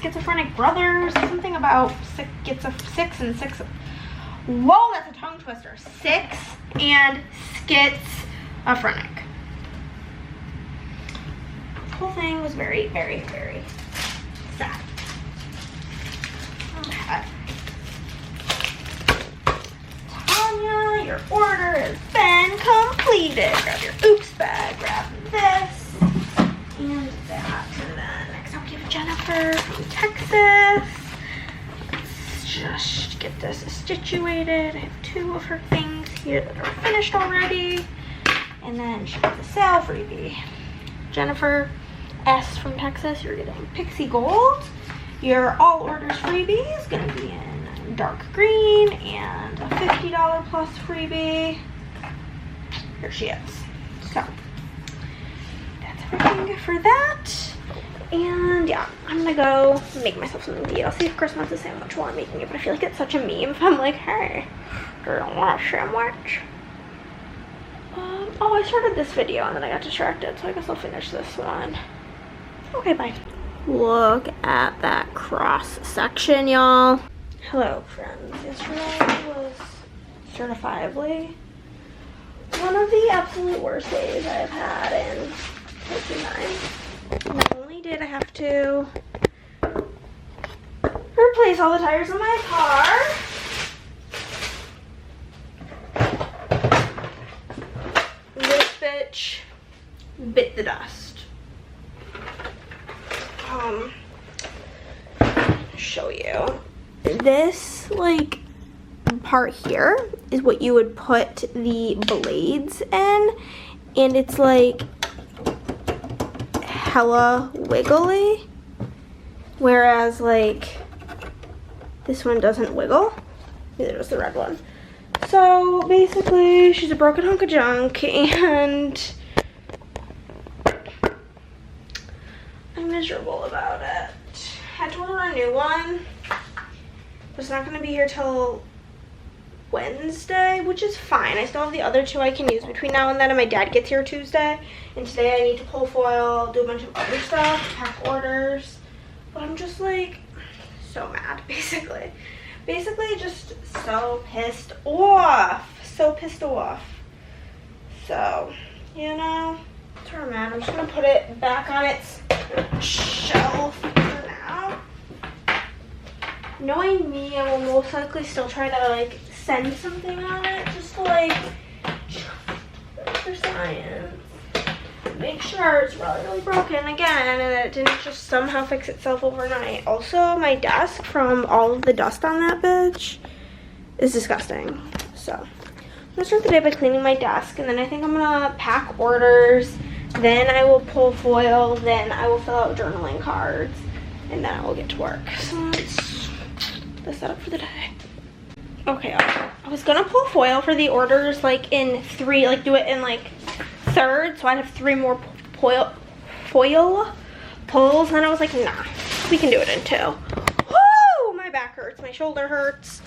Schizophrenic Brothers, something about six and six. Whoa, that's a tongue twister. 6 and schizophrenic. The whole thing was very, very, very sad. Okay. Tanya, your order has been completed. Grab your oops bag, grab this and that, and then next up we have Jennifer from Texas. Let's just get this situated. I have 2 of her things here that are finished already, and then she got the sale freebie. Jennifer S from Texas, you're getting Pixie Gold. Your all orders freebie is going to be in dark green and a $50 plus freebie. Here she is. So that's everything for that. And yeah, I'm gonna go make myself something to eat. I'll see if Chris wants a sandwich while I'm making it, but I feel like it's such a meme if I'm like, hey, do you want a sandwich? Oh, I started this video and then I got distracted, so I guess I'll finish this one. Okay, bye. Look at that cross section, y'all. Hello, friends. Yesterday was certifiably one of the absolute worst days I have had in 14 time. Not only did I have to replace all the tires in my car, this bitch bit the dust. Show you. This, like, part here is what you would put the blades in, and it's like hella wiggly, whereas like this one doesn't wiggle. Neither does the red one. So basically she's a broken hunk of junk, and I'm miserable about it. I had to order a new one, but it's not going to be here till Wednesday, which is fine. I still have the other 2 I can use between now and then, and my dad gets here Tuesday, and today I need to pull foil, do a bunch of other stuff, pack orders, but I'm just like so mad, basically just so pissed off. So, you know, that's where I'm at. I'm just gonna put it back on its shelf for now. Knowing me, I will most likely still try to like send something on it just to like for science. Make sure it's really broken again and that it didn't just somehow fix itself overnight. Also, my desk from all of the dust on that bitch is disgusting. So I'm gonna start the day by cleaning my desk, and then I think I'm gonna pack orders, then I will pull foil, then I will fill out journaling cards, and then I will get to work. So that's the setup for the day. Okay, I was gonna pull foil for the orders like in 3, like do it in like thirds, so I'd have 3 more foil pulls, and I was like, nah, we can do it in 2. Woo! My back hurts, my shoulder hurts.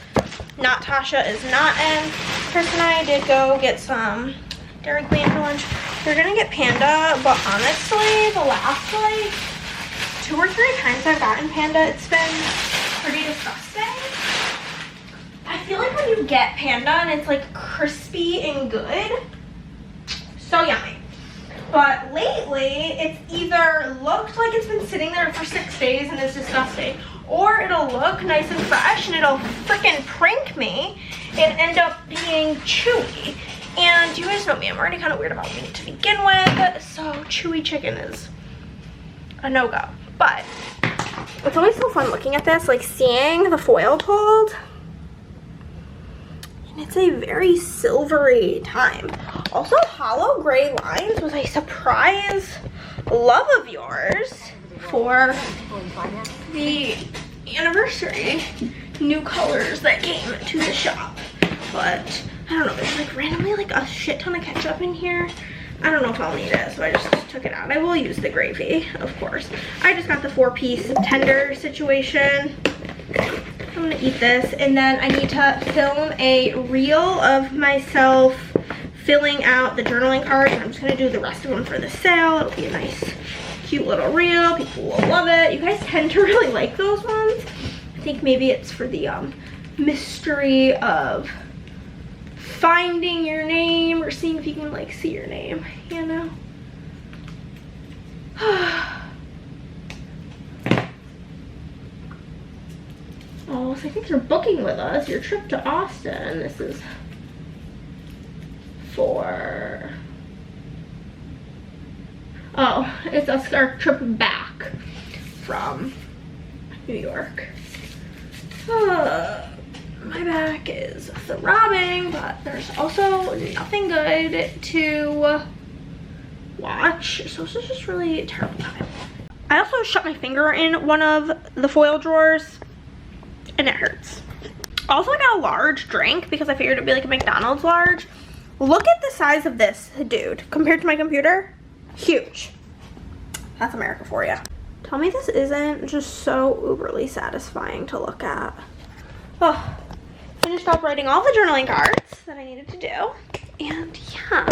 Not Tasha is not in. Chris and I did go get some Dairy Queen for lunch. We're gonna get Panda, but honestly, the last like 2 or 3 times I've gotten Panda, it's been pretty disgusting. I feel like when you get Panda and it's like crispy and good, so yummy. But lately, it's either looked like it's been sitting there for 6 days and is disgusting, or it'll look nice and fresh and it'll freaking prank me and end up being chewy. And you guys know me, I'm already kind of weird about meat to begin with, so chewy chicken is a no-go. But it's always so fun looking at this, like seeing the foil pulled. And it's a very silvery time. Also, hollow gray lines was a surprise love of yours for the anniversary new colors that came to the shop. But I don't know, there's like randomly like a shit ton of ketchup in here. I don't know if I'll need it, so I just took it out. I will use the gravy, of course. I just got the 4-piece tender situation. I'm gonna eat this, and then I need to film a reel of myself filling out the journaling cards. I'm just gonna do the rest of them for the sale. It'll be a nice, cute little reel. People will love it. You guys tend to really like those ones. I think maybe it's for the mystery of finding your name or seeing if you can like see your name, you know? Oh, so I think they're booking with us your trip to Austin. This is for, oh, it's us, our trip back from New York. My back is throbbing, but there's also nothing good to watch, so this is just really a terrible time. I also shut my finger in one of the foil drawers, and it hurts. Also, I got a large drink because I figured it'd be like a McDonald's large. Look at the size of this, dude, compared to my computer. Huge. That's America for you. Tell me this isn't just so uberly satisfying to look at. Oh, finished up writing all the journaling cards that I needed to do. And yeah,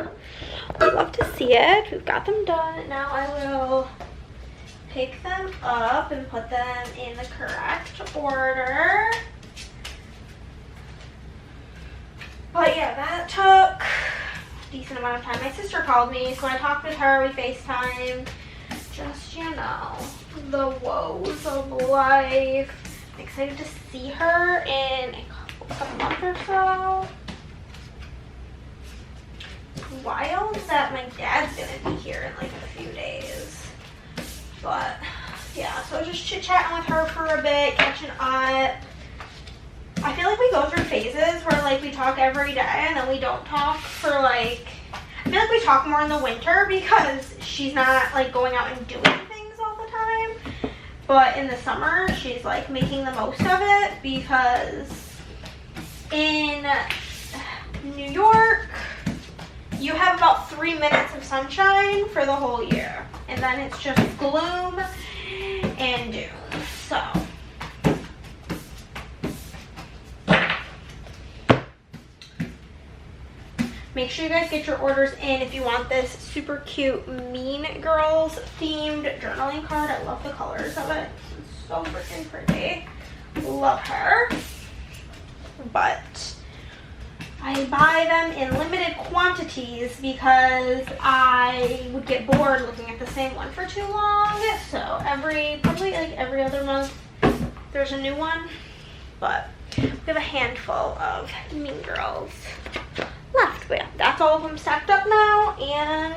I'd love to see it. We've got them done. Now I will pick them up and put them in the correct order. But yeah, that took a decent amount of time. My sister called me, so I talked with her, we FaceTimed. Just, you know, the woes of life. I'm excited to see her in a month or so. It's wild that my dad's gonna be here in like a few days. But yeah, so just chit-chatting with her for a bit, catching up. I feel like we go through phases where like we talk every day and then we don't talk for like, I feel like we talk more in the winter because she's not like going out and doing things all the time. But in the summer, she's like making the most of it because in New York, you have about 3 minutes of sunshine for the whole year. And then it's just gloom and doom. So make sure you guys get your orders in if you want this super cute Mean Girls themed journaling card. I love the colors of it. It's so freaking pretty. Love her. But I buy them in limited quantities because I would get bored looking at the same one for too long. So probably like every other month, there's a new one. But we have a handful of Mean Girls left. But yeah, that's all of them stacked up now, and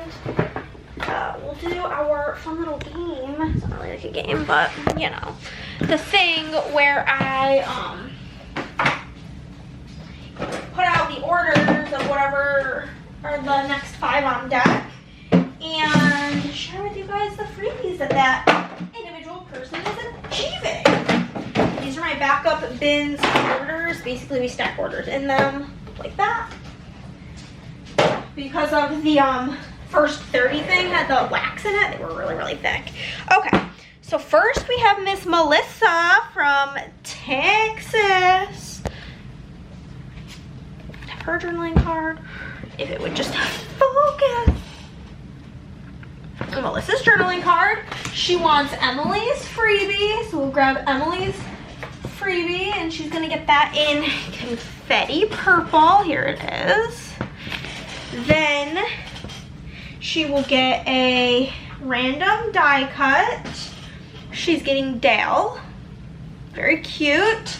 we'll do our fun little game. It's not really like a game, but you know, the thing where I put out the orders of whatever are the next 5 on deck and share with you guys the freebies that individual person is achieving. These are my backup bins orders. Basically, we stack orders in them like that. Because of the first 30 thing had the wax in it, they were really, really thick. Okay, so first we have Miss Melissa from Texas. Her journaling card, if it would just focus. Melissa's journaling card. She wants Emily's freebie, so we'll grab Emily's freebie, and she's gonna get that in confetti purple. Here it is. Then she will get a random die cut. She's getting Dale. Very cute.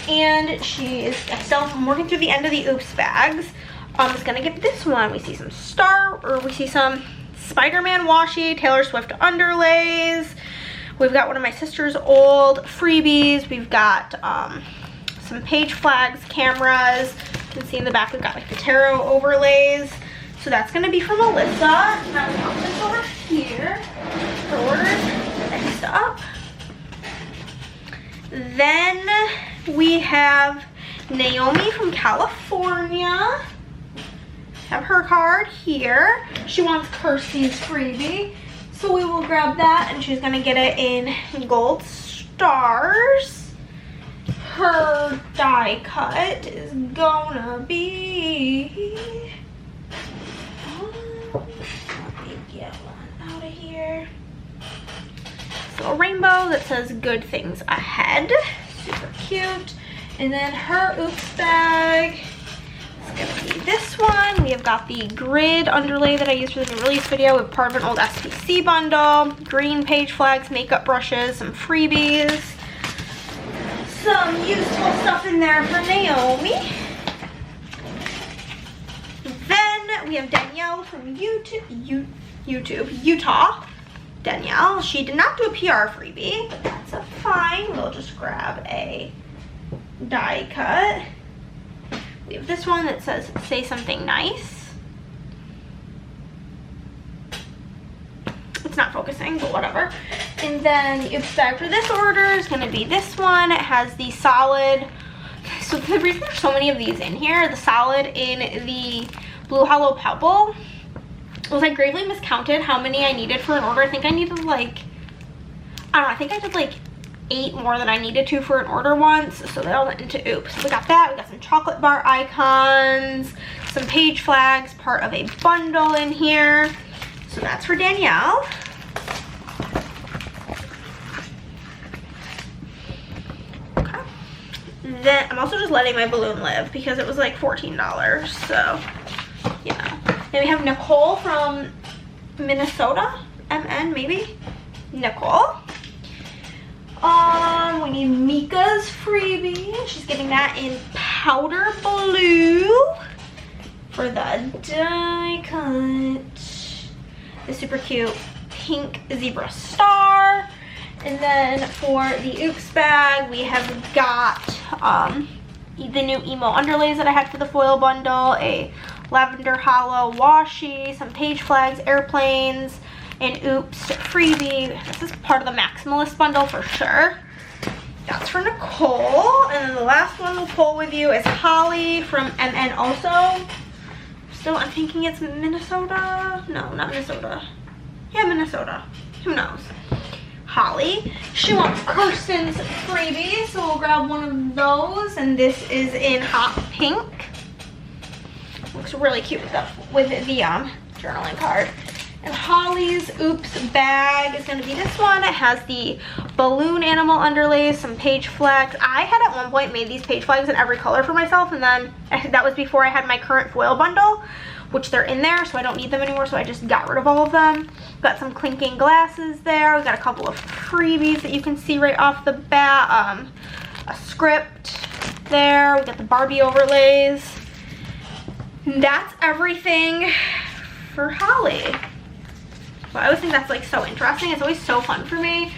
And I'm working through the end of the Oops bags. I'm just gonna get this one. We see some Spider-Man washi, Taylor Swift underlays. We've got one of my sister's old freebies. We've got some page flags, cameras. You can see in the back we've got like the tarot overlays. So that's gonna be for Melissa. Now we put this over here. Her orders next up. Then we have Naomi from California. Have her card here. She wants Kirsty's freebie. So we will grab that, and she's gonna get it in gold stars. Her die cut is gonna be, let me get one out of here. A rainbow that says good things ahead. Super cute. And then her Oops bag is gonna be this one. We have got the grid underlay that I used for the new release video with part of an old SPC bundle, green page flags, makeup brushes, some freebies, some useful stuff in there for Naomi. Then we have Danielle from Utah. Danielle, she did not do a PR freebie, but that's a fine. We'll just grab a die cut. We have this one that says say something nice. It's not focusing, but whatever. And then the Oops bag for this order is going to be this one. It has the solid, so the reason there's so many of these in here, the solid in the Blue Hollow Pebble, was I gravely miscounted how many I needed for an order. I think I needed like, I don't know, I think I did like 8 more than I needed to for an order once. So they all went into Oops. So we got that. We got some chocolate bar icons, some page flags, part of a bundle in here. So that's for Danielle. Okay. Then I'm also just letting my balloon live because it was like $14. So, yeah. Then we have Nicole from Minnesota, MN maybe, Nicole. We need Mika's freebie. She's getting that in powder blue for the die cut. The super cute pink zebra star. And then for the Oops bag, we have got the new emo underlays that I had for the foil bundle, a lavender hollow washi, some page flags, airplanes, and Oops freebie. This is part of the Maximalist bundle for sure. That's for Nicole. And then the last one we'll pull with you is Holly from MN also. Still, I'm thinking it's Minnesota. No, not Minnesota. Yeah, Minnesota. Who knows? Holly. She wants Kirsten's freebie, so we'll grab one of those. And this is in hot pink. Looks really cute with the journaling card. And Holly's today's oops bag is going to be this one. It has the balloon animal underlays, some page flags. I had at one point made these page flags in every color for myself, and then that was before I had my current foil bundle, which they're in there, so I don't need them anymore, so I just got rid of all of them. Got some clinking glasses there. We got a couple of freebies that you can see right off the bat. A script there. We got the Barbie overlays. And that's everything for Holly. But I always think that's like so interesting. It's always so fun for me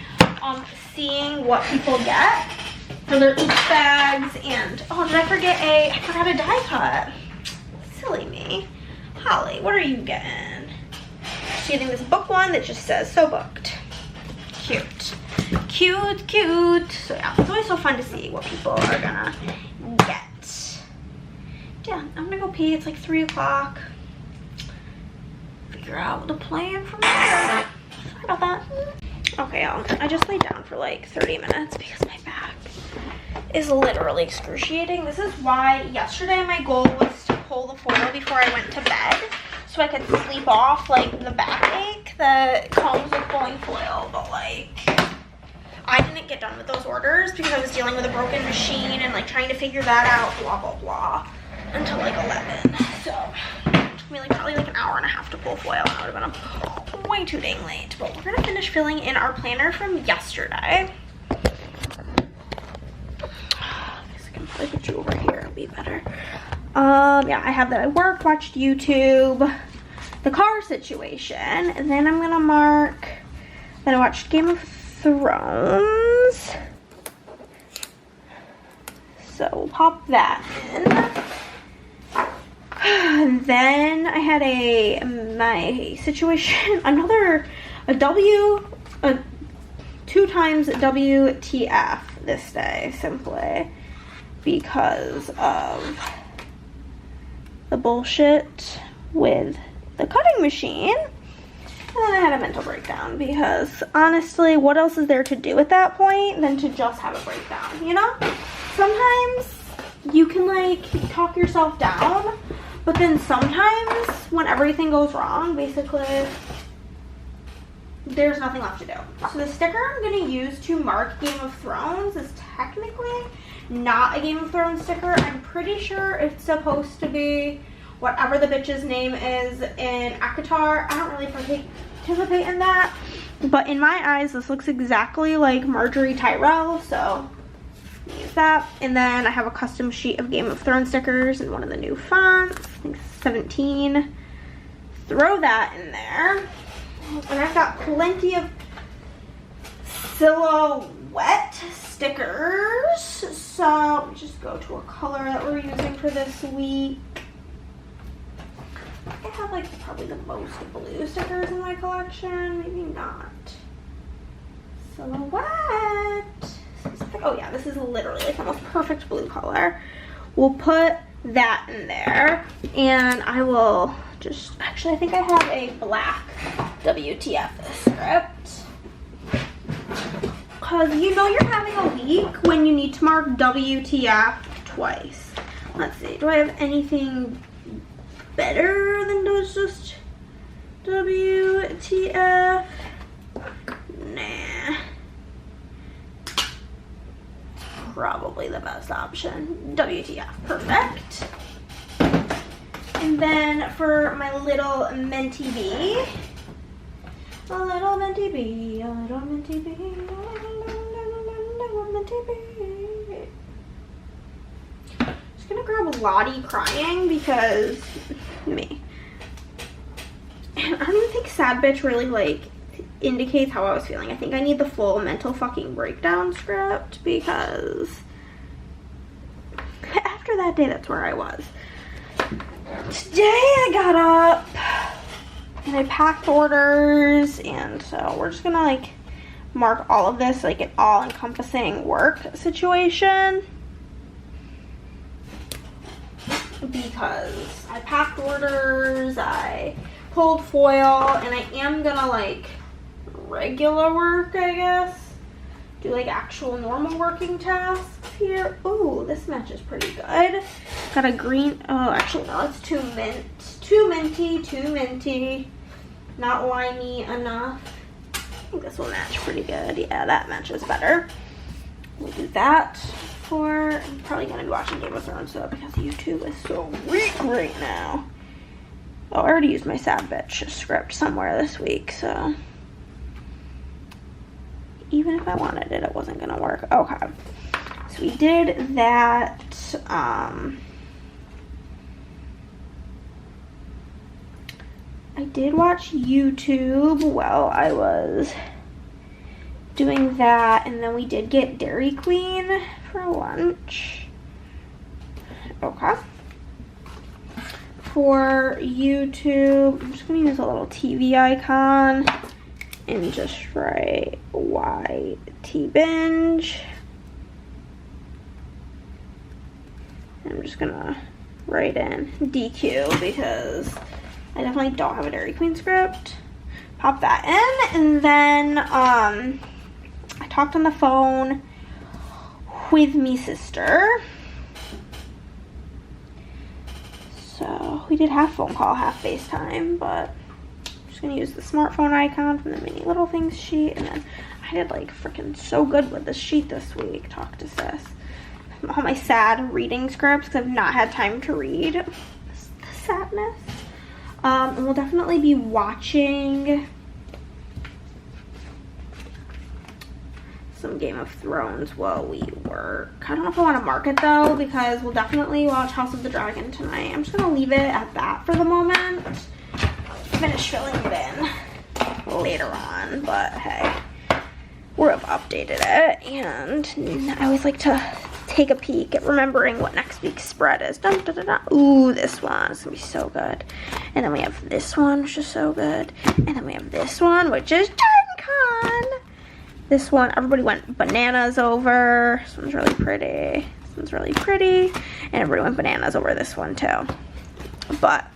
seeing what people get for their oops bags. And oh, did I forget I forgot a die cut. Silly me. Holly, what are you getting? She's getting this book one that just says so booked. Cute. Cute, cute. So yeah, it's always so fun to see what people are gonna get. Yeah, I'm gonna go pee. It's like 3 o'clock. Figure out the plan from there. Sorry about that. Okay, y'all. I just laid down for like 30 minutes because my back is literally excruciating. This is why yesterday my goal was to pull the foil before I went to bed so I could sleep off like the backache that comes with pulling foil, but like I didn't get done with those orders because I was dealing with a broken machine and like trying to figure that out, blah blah blah, until like 11. So it took me like probably like an hour and a half to pull foil, and I would have been way too dang late. But we're gonna finish filling in our planner from yesterday. I can put you over here, it'll be better. Yeah, I have that I worked, watched YouTube, the car situation, and then I'm gonna mark that I watched Game of Thrones. So we'll pop that in. Then I had my situation, a 2 times WTF this day, simply because of the bullshit with the cutting machine. And then I had a mental breakdown because honestly, what else is there to do at that point than to just have a breakdown, you know? Sometimes you can like talk yourself down, but then sometimes when everything goes wrong, basically there's nothing left to do. So the sticker I'm gonna use to mark Game of Thrones is technically not a Game of Thrones sticker. I'm pretty sure it's supposed to be whatever the bitch's name is in ACOTAR. I don't really participate in that, but in my eyes this looks exactly like Marjorie Tyrell, so use that. And then I have a custom sheet of Game of Thrones stickers in one of the new fonts, I think 17. Throw that in there. And I've got plenty of silhouette stickers, so we just go to a color that we're using for this week. I have like probably the most blue stickers in my collection, maybe not. Silhouette. Oh yeah, this is literally like the most perfect blue color. We'll put that in there, and I will just, actually I think I have a black WTF script. Because you know you're having a week when you need to mark WTF twice. Let's see, do I have anything better than those just WTF? Nah. Probably the best option. WTF, perfect. And then for my little Minty Bee, a little Minty Bee, a little Minty Bee, a little Minty Bee. Just gonna grab Lottie crying because me. And I don't even think sad bitch really like indicates how I was feeling. I think I need the full mental fucking breakdown script because after that day, that's where I was. Today I got up and I packed orders, and so we're just gonna like mark all of this like an all-encompassing work situation because I packed orders, I pulled foil, and I am gonna like regular work, I guess. Do like actual normal working tasks here. Ooh, this matches pretty good. Got a green, oh actually no, it's too minty. not liney enough. I think this will match pretty good. Yeah, that matches better. We'll do that for, I'm probably gonna be watching Game of Thrones though because YouTube is so weak right now. Oh, I already used my sad bitch script somewhere this week, so even if I wanted it, it wasn't gonna work. Okay, so we did that. I did watch YouTube while I was doing that, and then we did get Dairy Queen for lunch. Okay. For YouTube, I'm just gonna use a little TV icon and just write YT binge. I'm just gonna write in DQ because I definitely don't have a Dairy Queen script. Pop that in, and then I talked on the phone with me sister. So we did half phone call, half FaceTime, but I'm just gonna use the smartphone icon from the mini little things sheet, and then I did like freaking so good with this sheet this week. Talk to sis. All my sad reading scripts because I've not had time to read. The sadness. And we'll definitely be watching some Game of Thrones while we work. I don't know if I want to mark it though because we'll definitely watch House of the Dragon tonight. I'm just going to leave it at that for the moment. Finish filling it in later on, but hey, we've updated it, and I always like to take a peek at remembering what next week's spread is. Dun, dun, dun, dun. Ooh, this one is gonna be so good. And then we have this one, which is so good. And then we have this one, which is Gen Con. This one, everybody went bananas over. This one's really pretty. This one's really pretty. And everybody went bananas over this one too. But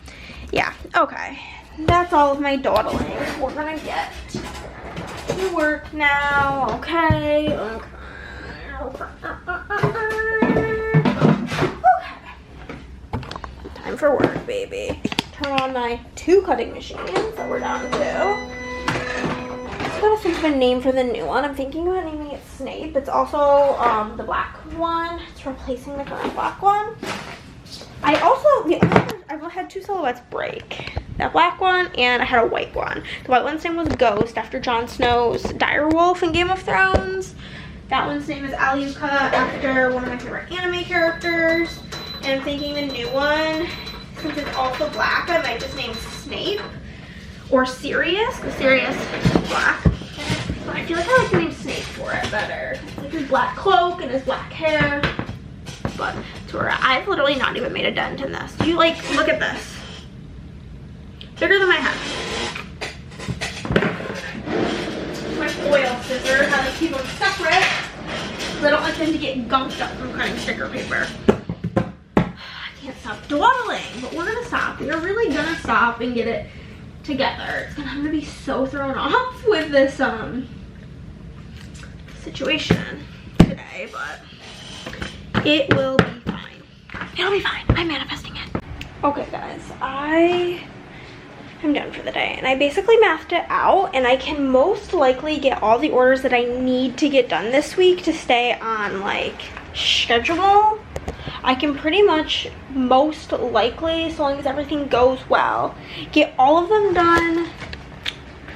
yeah, okay. That's all of my dawdling. We're gonna get to work now. Okay. Okay. Time for work, baby. Turn on my 2 cutting machines that we're down to. I've got to think of a name for the new one. I'm thinking about naming it Snape. It's also the black one. It's replacing the current black one. I've had 2 silhouettes break. That black one, and I had a white one. The white one's name was Ghost after Jon Snow's direwolf in Game of Thrones. That one's name is Aliuka after one of my favorite anime characters. And I'm thinking the new one, since it's also black, I might just name Snape or Sirius, because Sirius is black. But I feel like I like the name Snape for it better. Like his black cloak and his black hair. But to where I've literally not even made a dent in this. You like, look at this. Bigger than my head. My foil scissors, I like to keep them separate because I don't like them to get gunked up from cutting sticker paper. I can't stop dawdling, but we're gonna stop. We're really gonna stop and get it together. I'm gonna be so thrown off with this situation today, but it will be fine. It'll be fine. I'm manifesting it. Okay, guys, I'm done for the day, and I basically mathed it out, and I can most likely get all the orders that I need to get done this week to stay on like schedule. I can pretty much most likely, so long as everything goes well, get all of them done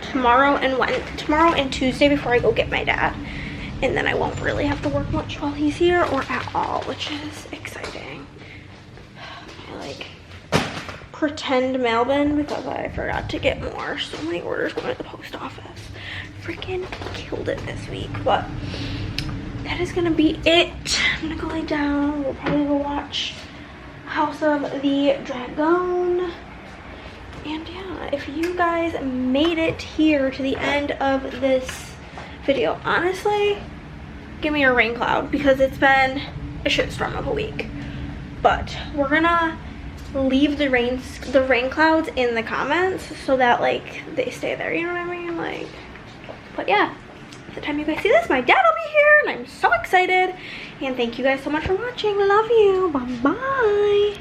tomorrow and Tuesday before I go get my dad, and then I won't really have to work much while he's here or at all, which is exciting. I like pretend Melbourne because I forgot to get more. So many orders going to the post office. Freaking killed it this week, but that is gonna be it. I'm gonna go lay down. We'll probably go watch House of the Dragon. And yeah, if you guys made it here to the end of this video, honestly, give me a rain cloud because it's been a shitstorm of a week. But we're gonna leave the rain clouds in the comments so that like they stay there, you know what I mean? Like, but yeah, by the time you guys see this, my dad will be here, and I'm so excited. And thank you guys so much for watching. Love you. Bye bye.